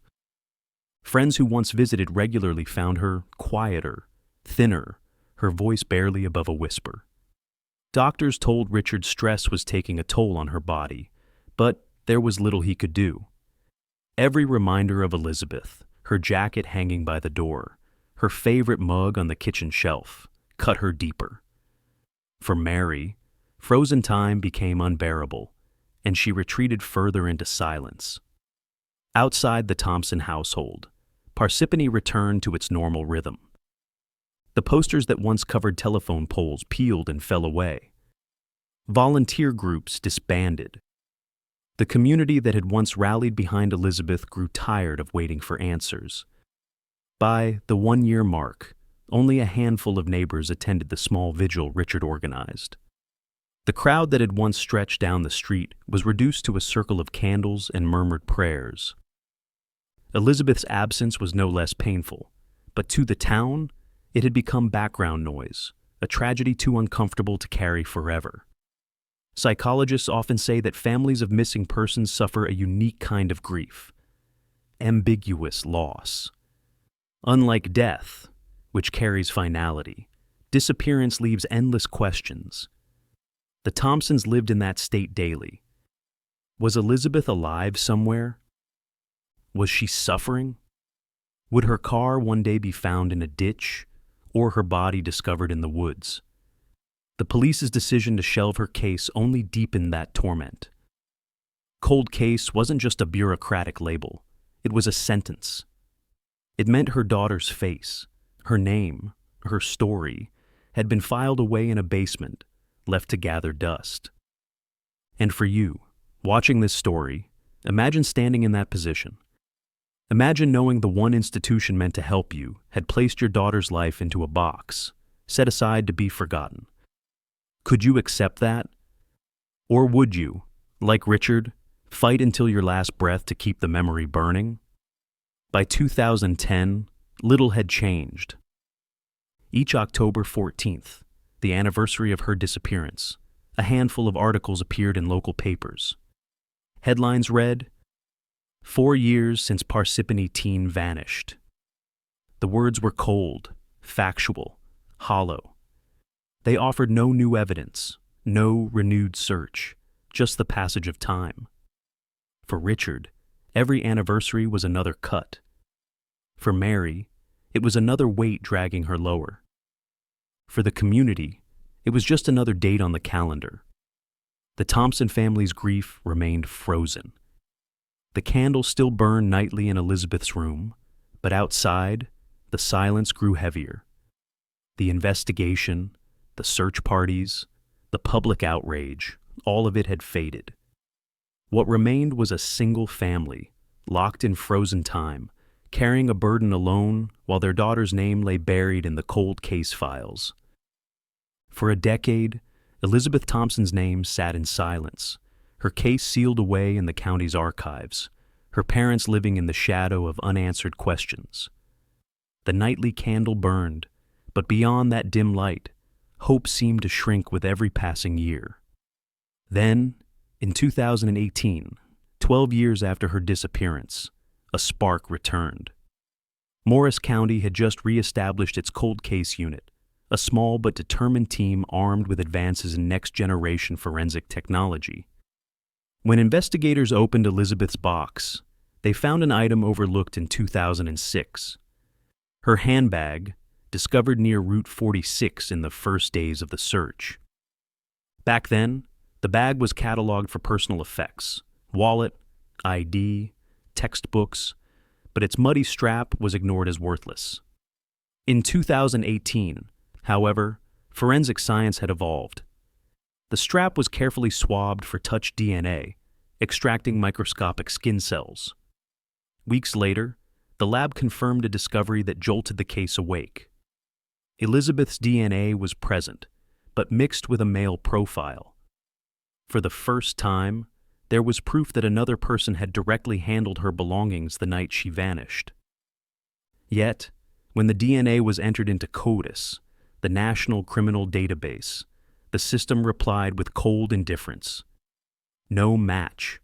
Friends who once visited regularly found her quieter, thinner, her voice barely above a whisper. Doctors told Richard stress was taking a toll on her body, but there was little he could do. Every reminder of Elizabeth, her jacket hanging by the door, her favorite mug on the kitchen shelf, cut her deeper. For Mary, frozen time became unbearable, and she retreated further into silence. Outside the Thompson household, Parsippany returned to its normal rhythm. The posters that once covered telephone poles peeled and fell away. Volunteer groups disbanded. The community that had once rallied behind Elizabeth grew tired of waiting for answers. By the 1-year mark, only a handful of neighbors attended the small vigil Richard organized. The crowd that had once stretched down the street was reduced to a circle of candles and murmured prayers. Elizabeth's absence was no less painful, but to the town, it had become background noise, a tragedy too uncomfortable to carry forever. Psychologists often say that families of missing persons suffer a unique kind of grief, ambiguous loss. Unlike death, which carries finality. Disappearance leaves endless questions. The Thompsons lived in that state daily. Was Elizabeth alive somewhere? Was she suffering? Would her car one day be found in a ditch, or her body discovered in the woods? The police's decision to shelve her case only deepened that torment. Cold case wasn't just a bureaucratic label. It was a sentence. It meant her daughter's face, her name, her story, had been filed away in a basement, left to gather dust. And for you, watching this story, imagine standing in that position. Imagine knowing the one institution meant to help you had placed your daughter's life into a box, set aside to be forgotten. Could you accept that? Or would you, like Richard, fight until your last breath to keep the memory burning? By 2010, little had changed. Each October 14th, the anniversary of her disappearance, a handful of articles appeared in local papers. Headlines read, "4 years since Parsippany teen vanished." The words were cold, factual, hollow. They offered no new evidence, no renewed search, just the passage of time. For Richard, every anniversary was another cut. For Mary, it was another weight dragging her lower. For the community, it was just another date on the calendar. The Thompson family's grief remained frozen. The candle still burned nightly in Elizabeth's room, but outside, the silence grew heavier. The investigation, the search parties, the public outrage, all of it had faded. What remained was a single family, locked in frozen time, carrying a burden alone while their daughter's name lay buried in the cold case files. For a decade, Elizabeth Thompson's name sat in silence, her case sealed away in the county's archives, her parents living in the shadow of unanswered questions. The nightly candle burned, but beyond that dim light, hope seemed to shrink with every passing year. Then, in 2018, 12 years after her disappearance, a spark returned. Morris County had just re-established its cold case unit, a small but determined team armed with advances in next-generation forensic technology. When investigators opened Elizabeth's box, they found an item overlooked in 2006. Her handbag, discovered near Route 46 in the first days of the search. Back then, the bag was cataloged for personal effects, wallet, ID, textbooks, but its muddy strap was ignored as worthless. In 2018, however, forensic science had evolved. The strap was carefully swabbed for touch DNA, extracting microscopic skin cells. Weeks later, the lab confirmed a discovery that jolted the case awake. Elizabeth's DNA was present, but mixed with a male profile. For the first time, there was proof that another person had directly handled her belongings the night she vanished. Yet, when the DNA was entered into CODIS, the National Criminal Database, the system replied with cold indifference. No match.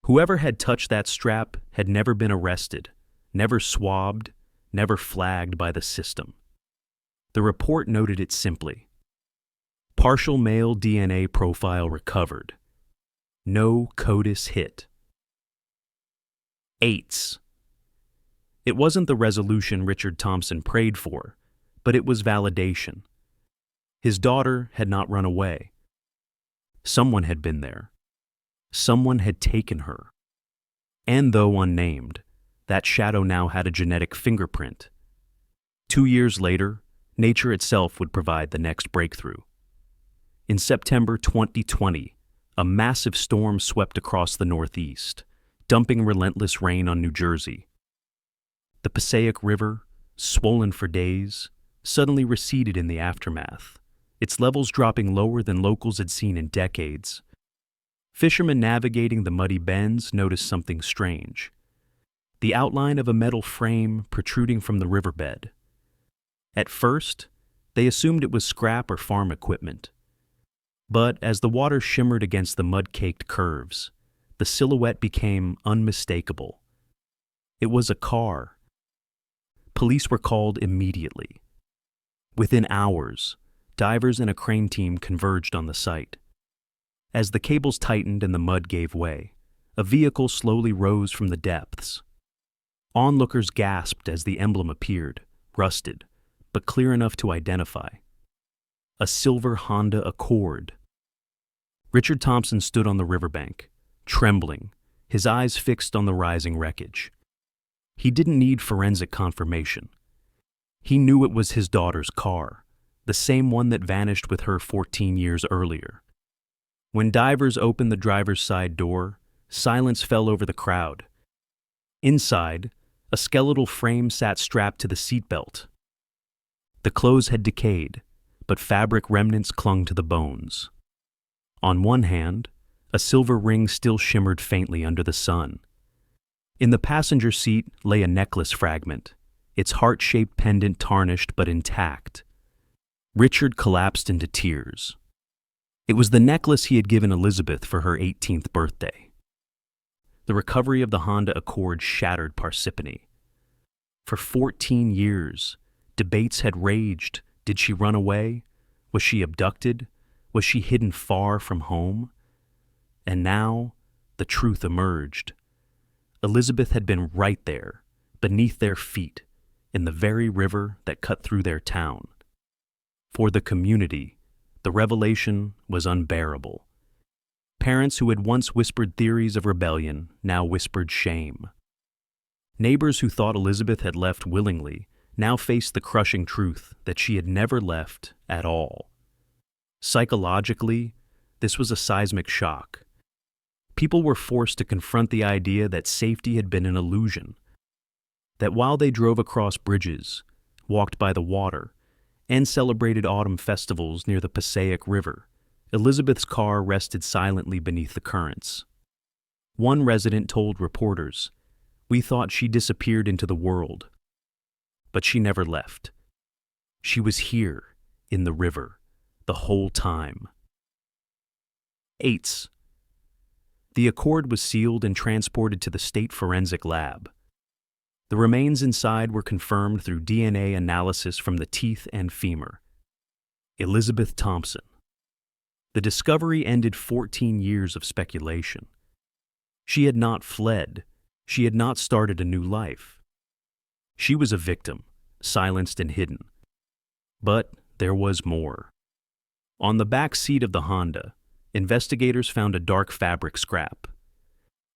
Whoever had touched that strap had never been arrested, never swabbed, never flagged by the system. The report noted it simply. Partial male DNA profile recovered. No CODIS hit. 8. It wasn't the resolution Richard Thompson prayed for, but it was validation. His daughter had not run away. Someone had been there. Someone had taken her. And though unnamed, that shadow now had a genetic fingerprint. 2 years later, nature itself would provide the next breakthrough. In September 2020, a massive storm swept across the Northeast, dumping relentless rain on New Jersey. The Passaic River, swollen for days, suddenly receded in the aftermath, its levels dropping lower than locals had seen in decades. Fishermen navigating the muddy bends noticed something strange. The outline of a metal frame protruding from the riverbed. At first, they assumed it was scrap or farm equipment. But as the water shimmered against the mud-caked curves, the silhouette became unmistakable. It was a car. Police were called immediately. Within hours, divers and a crane team converged on the site. As the cables tightened and the mud gave way, a vehicle slowly rose from the depths. Onlookers gasped as the emblem appeared, rusted, but clear enough to identify. A silver Honda Accord. Richard Thompson stood on the riverbank, trembling, his eyes fixed on the rising wreckage. He didn't need forensic confirmation. He knew it was his daughter's car, the same one that vanished with her 14 years earlier. When divers opened the driver's side door, silence fell over the crowd. Inside, a skeletal frame sat strapped to the seatbelt. The clothes had decayed, but fabric remnants clung to the bones. On one hand, a silver ring still shimmered faintly under the sun. In the passenger seat lay a necklace fragment, its heart-shaped pendant tarnished but intact. Richard collapsed into tears. It was the necklace he had given Elizabeth for her 18th birthday. The recovery of the Honda Accord shattered Parsippany. For 14 years, debates had raged. Did she run away? Was she abducted? Was she hidden far from home? And now, the truth emerged. Elizabeth had been right there, beneath their feet, in the very river that cut through their town. For the community, the revelation was unbearable. Parents who had once whispered theories of rebellion now whispered shame. Neighbors who thought Elizabeth had left willingly now faced the crushing truth that she had never left at all. Psychologically, this was a seismic shock. People were forced to confront the idea that safety had been an illusion, that while they drove across bridges, walked by the water, and celebrated autumn festivals near the Passaic River, Elizabeth's car rested silently beneath the currents. One resident told reporters, "We thought she disappeared into the world." But she never left. She was here, in the river, the whole time. 8. The Accord was sealed and transported to the state forensic lab. The remains inside were confirmed through DNA analysis from the teeth and femur. Elizabeth Thompson. The discovery ended 14 years of speculation. She had not fled. She had not started a new life. She was a victim, silenced and hidden. But there was more. On the back seat of the Honda, investigators found a dark fabric scrap.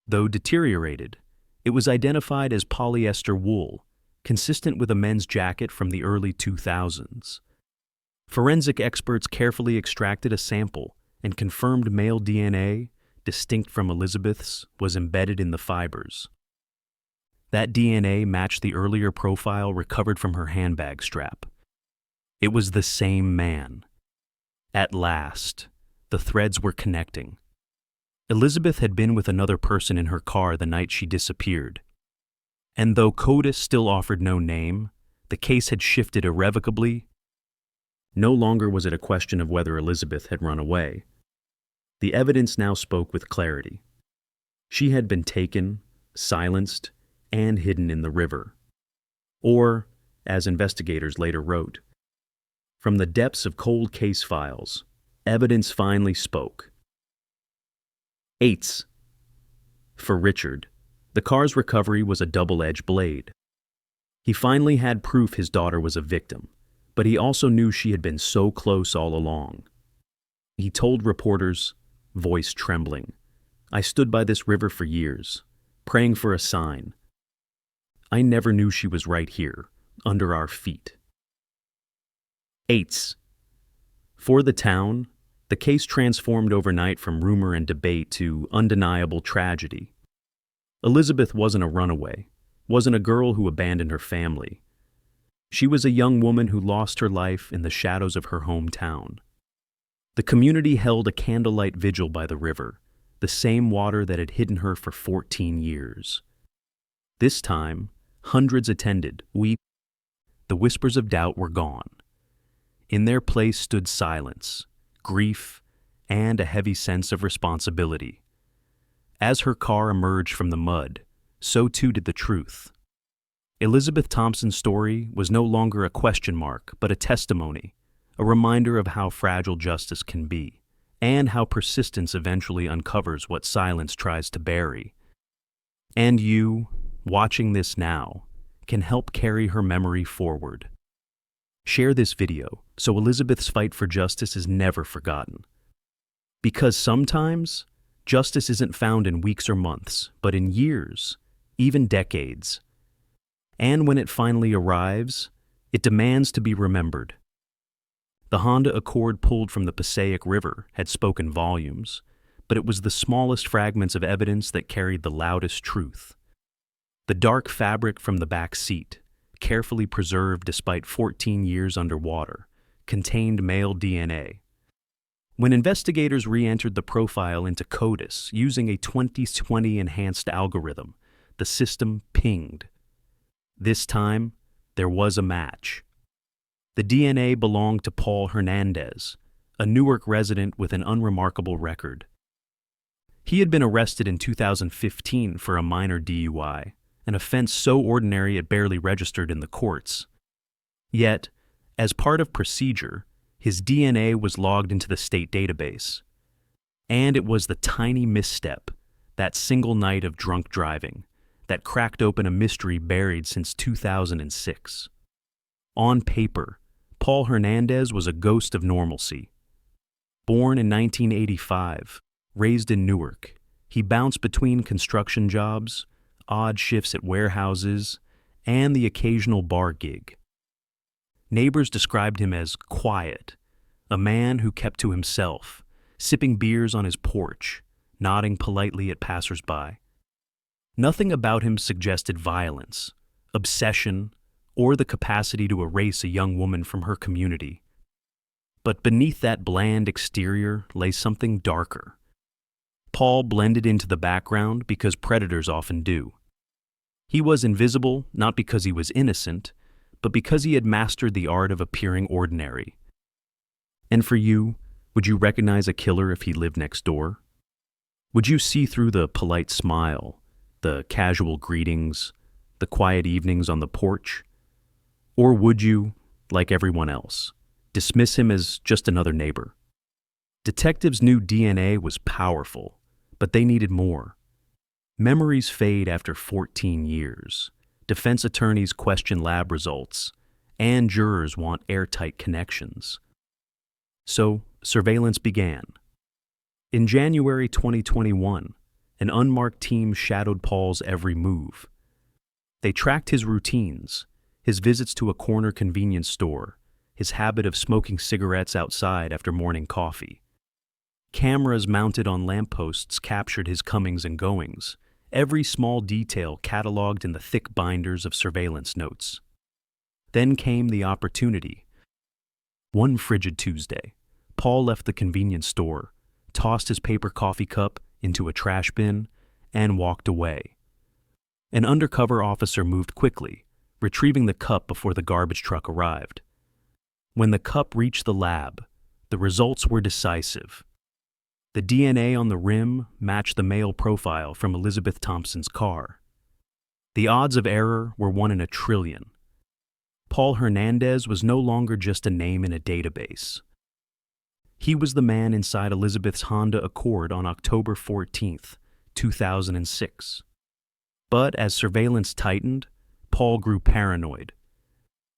Though deteriorated, it was identified as polyester wool, consistent with a men's jacket from the early 2000s. Forensic experts carefully extracted a sample and confirmed male DNA, distinct from Elizabeth's, was embedded in the fibers. That DNA matched the earlier profile recovered from her handbag strap. It was the same man. At last, the threads were connecting. Elizabeth had been with another person in her car the night she disappeared. And though CODIS still offered no name, the case had shifted irrevocably. No longer was it a question of whether Elizabeth had run away. The evidence now spoke with clarity. She had been taken, silenced, and hidden in the river. Or, as investigators later wrote, from the depths of cold case files, evidence finally spoke. 8. For Richard, the car's recovery was a double-edged blade. He finally had proof his daughter was a victim, but he also knew she had been so close all along. He told reporters, voice trembling, "I stood by this river for years, praying for a sign. I never knew she was right here, under our feet." 8. For the town, the case transformed overnight from rumor and debate to undeniable tragedy. Elizabeth wasn't a runaway, wasn't a girl who abandoned her family. She was a young woman who lost her life in the shadows of her hometown. The community held a candlelight vigil by the river, the same water that had hidden her for 14 years. This time, hundreds attended, The whispers of doubt were gone. In their place stood silence, grief, and a heavy sense of responsibility. As her car emerged from the mud, so too did the truth. Elizabeth Thompson's story was no longer a question mark, but a testimony, a reminder of how fragile justice can be, and how persistence eventually uncovers what silence tries to bury. And you, watching this now, can help carry her memory forward. Share this video so Elizabeth's fight for justice is never forgotten. Because sometimes, justice isn't found in weeks or months, but in years, even decades. And when it finally arrives, it demands to be remembered. The Honda Accord pulled from the Passaic River had spoken volumes, but it was the smallest fragments of evidence that carried the loudest truth. The dark fabric from the back seat, carefully preserved despite 14 years underwater, contained male DNA. When investigators re-entered the profile into CODIS using a 2020 enhanced algorithm, the system pinged. This time, there was a match. The DNA belonged to Paul Hernandez, a Newark resident with an unremarkable record. He had been arrested in 2015 for a minor DUI, an offense so ordinary it barely registered in the courts. Yet, as part of procedure, his DNA was logged into the state database. And it was the tiny misstep, that single night of drunk driving, that cracked open a mystery buried since 2006. On paper, Paul Hernandez was a ghost of normalcy. Born in 1985, raised in Newark, he bounced between construction jobs, odd shifts at warehouses, and the occasional bar gig. Neighbors described him as quiet, a man who kept to himself, sipping beers on his porch, nodding politely at passersby. Nothing about him suggested violence, obsession, or the capacity to erase a young woman from her community. But beneath that bland exterior lay something darker. Paul blended into the background because predators often do. He was invisible not because he was innocent, but because he had mastered the art of appearing ordinary. And for you, would you recognize a killer if he lived next door? Would you see through the polite smile, the casual greetings, the quiet evenings on the porch? Or would you, like everyone else, dismiss him as just another neighbor? Detectives knew DNA was powerful, but they needed more. Memories fade after 14 years. Defense attorneys question lab results, and jurors want airtight connections. So, surveillance began. In January 2021, an unmarked team shadowed Paul's every move. They tracked his routines, his visits to a corner convenience store, his habit of smoking cigarettes outside after morning coffee. Cameras mounted on lampposts captured his comings and goings, every small detail cataloged in the thick binders of surveillance notes. Then came the opportunity. One frigid Tuesday, Paul left the convenience store, tossed his paper coffee cup into a trash bin, and walked away. An undercover officer moved quickly, retrieving the cup before the garbage truck arrived. When the cup reached the lab, the results were decisive. The DNA on the rim matched the male profile from Elizabeth Thompson's car. The odds of error were 1 in a trillion. Paul Hernandez was no longer just a name in a database. He was the man inside Elizabeth's Honda Accord on October 14th, 2006. But as surveillance tightened, Paul grew paranoid.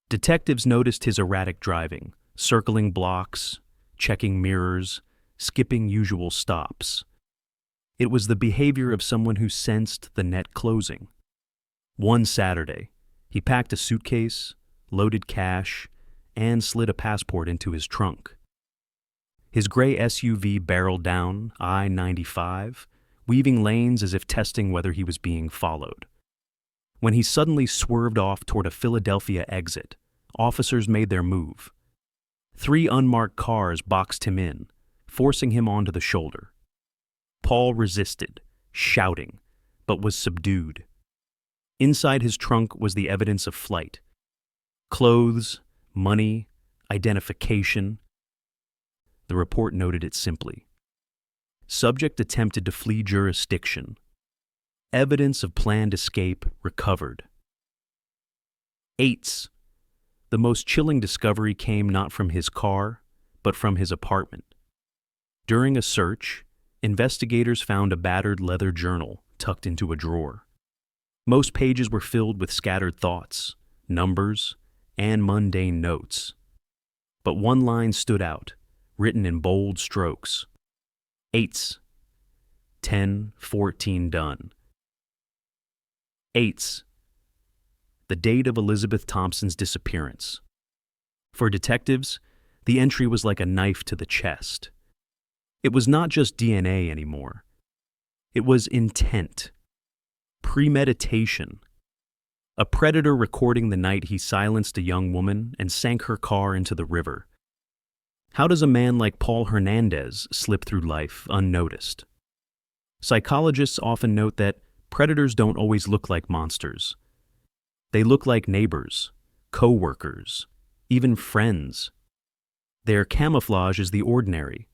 Detectives noticed his erratic driving, circling blocks, checking mirrors, skipping usual stops. It was the behavior of someone who sensed the net closing. One Saturday, he packed a suitcase, loaded cash, and slid a passport into his trunk. His gray SUV barreled down I-95, weaving lanes as if testing whether he was being followed. When he suddenly swerved off toward a Philadelphia exit, officers made their move. 3 unmarked cars boxed him in, forcing him onto the shoulder. Paul resisted, shouting, but was subdued. Inside his trunk was the evidence of flight. Clothes, money, identification. The report noted it simply. Subject attempted to flee jurisdiction. Evidence of planned escape recovered. Eights. The most chilling discovery came not from his car, but from his apartment. During a search, investigators found a battered leather journal tucked into a drawer. Most pages were filled with scattered thoughts, numbers, and mundane notes. But one line stood out, written in bold strokes. Eights. 10:14 done. Eights. The date of Elizabeth Thompson's disappearance. For detectives, the entry was like a knife to the chest. It was not just DNA anymore. It was intent, premeditation. A predator recording the night he silenced a young woman and sank her car into the river. How does a man like Paul Hernandez slip through life unnoticed? Psychologists often note that predators don't always look like monsters. They look like neighbors, co-workers, even friends. Their camouflage is the ordinary.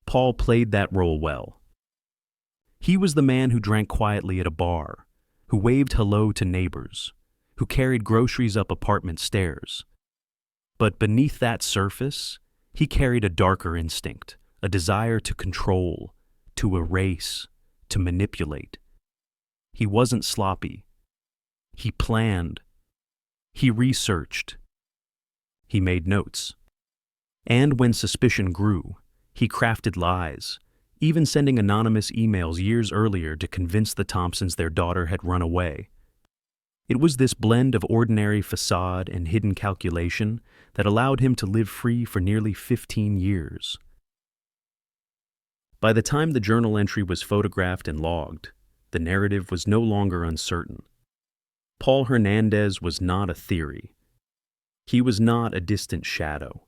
Paul played that role well. He was the man who drank quietly at a bar, who waved hello to neighbors, who carried groceries up apartment stairs. But beneath that surface, he carried a darker instinct, a desire to control, to erase, to manipulate. He wasn't sloppy. He planned. He researched. He made notes. And when suspicion grew, he crafted lies, even sending anonymous emails years earlier to convince the Thompsons their daughter had run away. It was this blend of ordinary facade and hidden calculation that allowed him to live free for nearly 15 years. By the time the journal entry was photographed and logged, the narrative was no longer uncertain. Paul Hernandez was not a theory. He was not a distant shadow.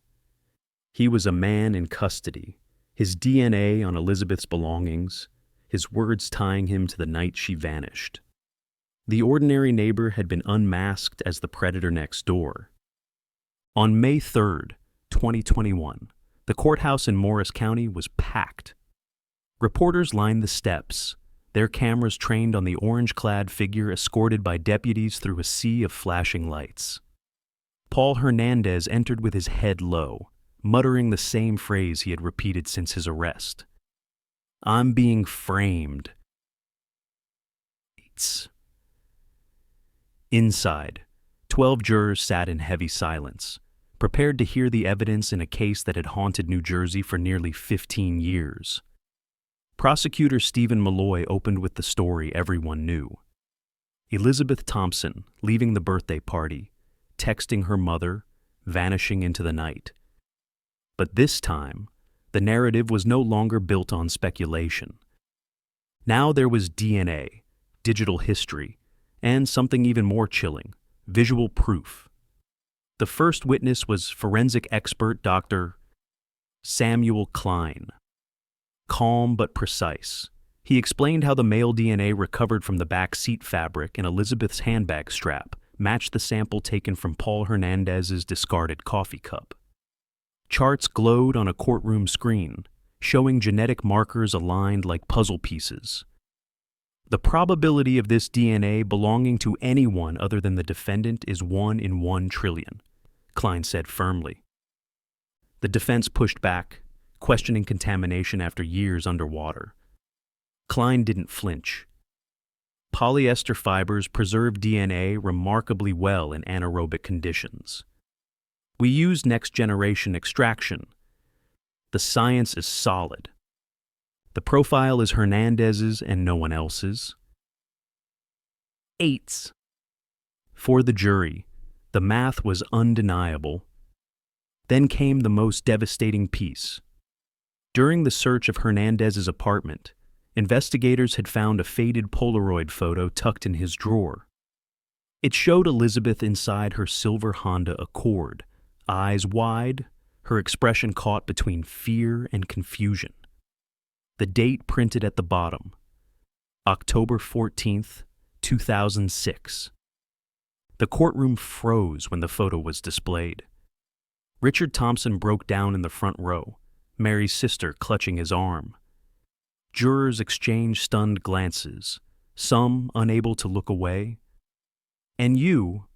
He was a man in custody, his DNA on Elizabeth's belongings, his words tying him to the night she vanished. The ordinary neighbor had been unmasked as the predator next door. On May 3rd, 2021, the courthouse in Morris County was packed. Reporters lined the steps, their cameras trained on the orange-clad figure escorted by deputies through a sea of flashing lights. Paul Hernandez entered with his head low, muttering the same phrase he had repeated since his arrest. "I'm being framed." Inside, 12 jurors sat in heavy silence, prepared to hear the evidence in a case that had haunted New Jersey for nearly 15 years. Prosecutor Stephen Malloy opened with the story everyone knew. Elizabeth Thompson leaving the birthday party, texting her mother, vanishing into the night. But this time, the narrative was no longer built on speculation. Now there was DNA, digital history, and something even more chilling, visual proof. The first witness was forensic expert Dr. Samuel Klein. Calm but precise, he explained how the male DNA recovered from the back seat fabric in Elizabeth's handbag strap matched the sample taken from Paul Hernandez's discarded coffee cup. Charts glowed on a courtroom screen, showing genetic markers aligned like puzzle pieces. The probability of this DNA belonging to anyone other than the defendant is 1 in 1 trillion, Klein said firmly. The defense pushed back, questioning contamination after years underwater. Klein didn't flinch. Polyester fibers preserve DNA remarkably well in anaerobic conditions. We use next-generation extraction. The science is solid. The profile is Hernandez's and no one else's. 8. For the jury, the math was undeniable. Then came the most devastating piece. During the search of Hernandez's apartment, investigators had found a faded Polaroid photo tucked in his drawer. It showed Elizabeth inside her silver Honda Accord, eyes wide, her expression caught between fear and confusion. The date printed at the bottom, October 14th, 2006. The courtroom froze when the photo was displayed. Richard Thompson broke down in the front row, Mary's sister clutching his arm. Jurors exchanged stunned glances, some unable to look away. And you,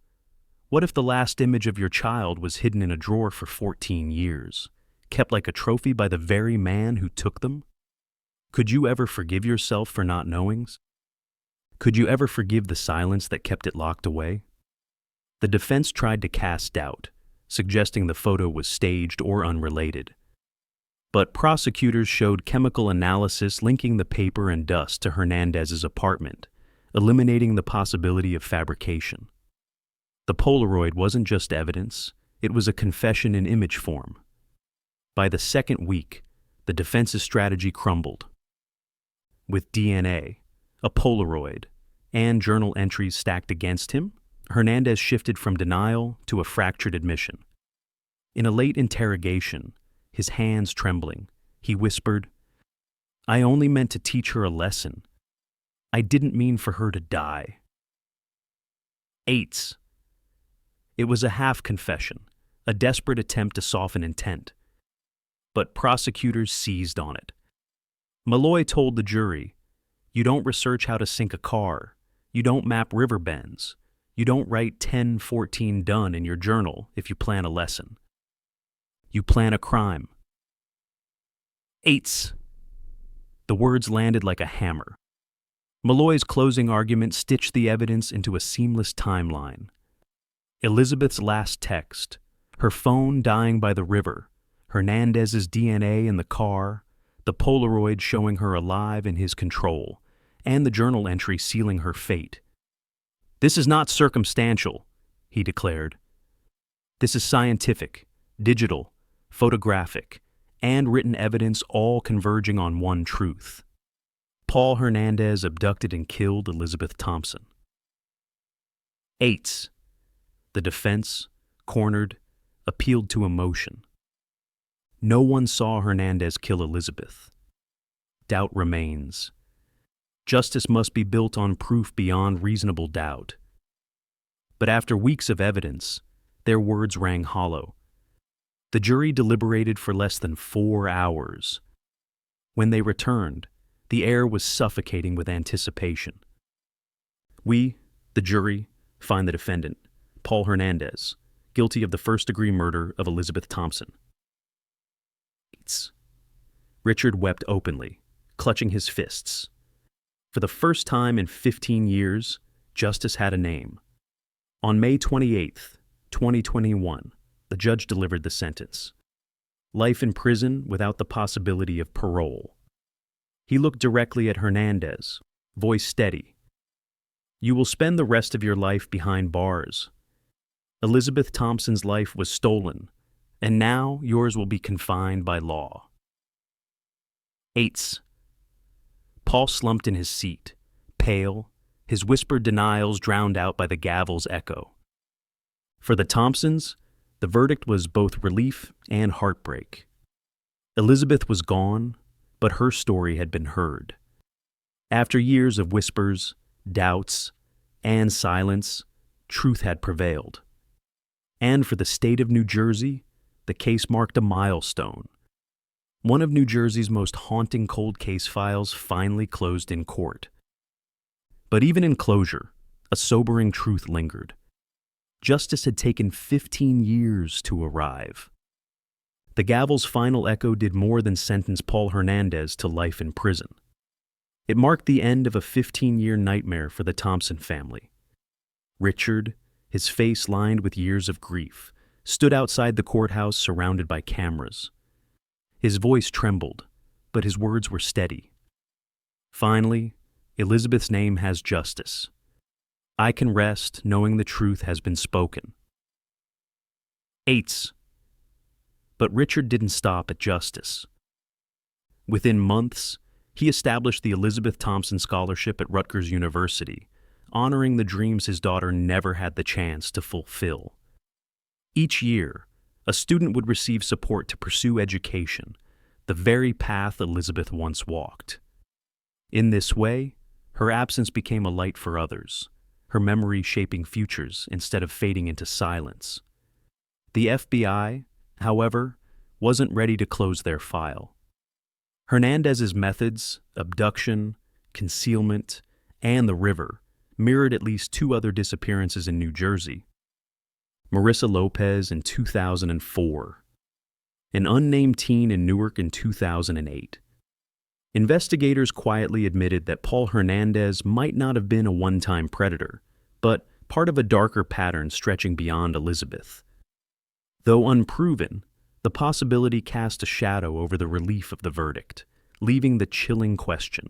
What if the last image of your child was hidden in a drawer for 14 years, kept like a trophy by the very man who took them? Could you ever forgive yourself for not knowing? Could you ever forgive the silence that kept it locked away? The defense tried to cast doubt, suggesting the photo was staged or unrelated. But prosecutors showed chemical analysis linking the paper and dust to Hernandez's apartment, eliminating the possibility of fabrication. The Polaroid wasn't just evidence, it was a confession in image form. By the second week, the defense's strategy crumbled. With DNA, a Polaroid, and journal entries stacked against him, Hernandez shifted from denial to a fractured admission. In a late interrogation, his hands trembling, he whispered, "I only meant to teach her a lesson. I didn't mean for her to die." 8. It was a half-confession, a desperate attempt to soften intent. But prosecutors seized on it. Malloy told the jury, "You don't research how to sink a car. You don't map river bends. You don't write 10-14 done in your journal if you plan a lesson. You plan a crime." 8. The words landed like a hammer. Malloy's closing argument stitched the evidence into a seamless timeline. Elizabeth's last text, her phone dying by the river, Hernandez's DNA in the car, the Polaroid showing her alive in his control, and the journal entry sealing her fate. "This is not circumstantial," he declared. "This is scientific, digital, photographic, and written evidence all converging on one truth. Paul Hernandez abducted and killed Elizabeth Thompson." 8. The defense, cornered, appealed to emotion. No one saw Hernandez kill Elizabeth. Doubt remains. Justice must be built on proof beyond reasonable doubt. But after weeks of evidence, their words rang hollow. The jury deliberated for less than 4 hours. When they returned, the air was suffocating with anticipation. We, the jury, find the defendant, Paul Hernandez, guilty of the first-degree murder of Elizabeth Thompson. Richard wept openly, clutching his fists. For the first time in 15 years, justice had a name. On May 28, 2021, the judge delivered the sentence. Life in prison without the possibility of parole. He looked directly at Hernandez, voice steady. "You will spend the rest of your life behind bars. Elizabeth Thompson's life was stolen, and now yours will be confined by law." 8. Paul slumped in his seat, pale, his whispered denials drowned out by the gavel's echo. For the Thompsons, the verdict was both relief and heartbreak. Elizabeth was gone, but her story had been heard. After years of whispers, doubts, and silence, truth had prevailed. And for the state of New Jersey, the case marked a milestone. One of New Jersey's most haunting cold case files finally closed in court. But even in closure, a sobering truth lingered. Justice had taken 15 years to arrive. The gavel's final echo did more than sentence Paul Hernandez to life in prison. It marked the end of a 15-year nightmare for the Thompson family. Richard, his face lined with years of grief, stood outside the courthouse surrounded by cameras. His voice trembled, but his words were steady. "Finally, Elizabeth's name has justice. I can rest knowing the truth has been spoken." 8. But Richard didn't stop at justice. Within months, he established the Elizabeth Thompson Scholarship at Rutgers University, honoring the dreams his daughter never had the chance to fulfill. Each year, a student would receive support to pursue education, the very path Elizabeth once walked. In this way, her absence became a light for others, her memory shaping futures instead of fading into silence. The FBI, however, wasn't ready to close their file. Hernandez's methods, abduction, concealment, and the river, mirrored at least 2 other disappearances in New Jersey. Marissa Lopez in 2004, an unnamed teen in Newark in 2008. Investigators quietly admitted that Paul Hernandez might not have been a one-time predator, but part of a darker pattern stretching beyond Elizabeth. Though unproven, the possibility cast a shadow over the relief of the verdict, leaving the chilling question: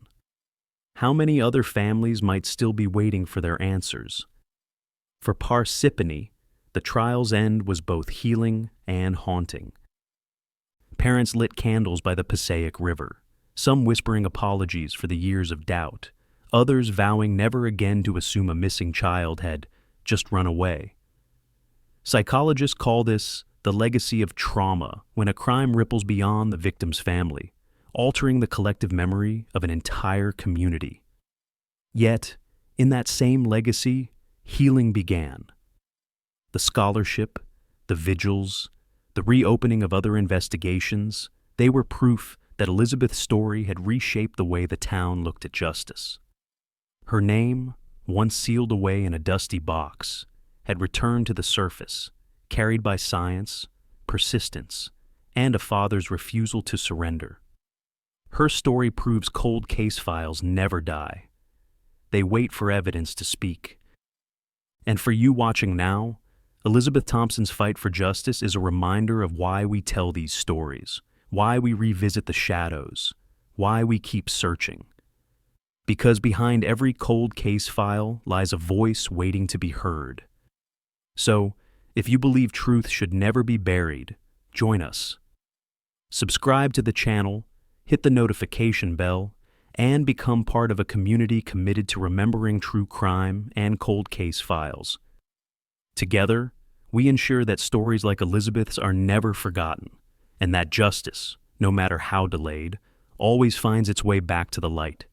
how many other families might still be waiting for their answers? For Parsippany, the trial's end was both healing and haunting. Parents lit candles by the Passaic River, some whispering apologies for the years of doubt, others vowing never again to assume a missing child had just run away. Psychologists call this the legacy of trauma when a crime ripples beyond the victim's family, altering the collective memory of an entire community. Yet, in that same legacy, healing began. The scholarship, the vigils, the reopening of other investigations, they were proof that Elizabeth's story had reshaped the way the town looked at justice. Her name, once sealed away in a dusty box, had returned to the surface, carried by science, persistence, and a father's refusal to surrender. Her story proves cold case files never die. They wait for evidence to speak. And for you watching now, Elizabeth Thompson's fight for justice is a reminder of why we tell these stories, why we revisit the shadows, why we keep searching. Because behind every cold case file lies a voice waiting to be heard. So, if you believe truth should never be buried, join us. Subscribe to the channel, hit the notification bell, and become part of a community committed to remembering true crime and cold case files. Together, we ensure that stories like Elizabeth's are never forgotten, and that justice, no matter how delayed, always finds its way back to the light.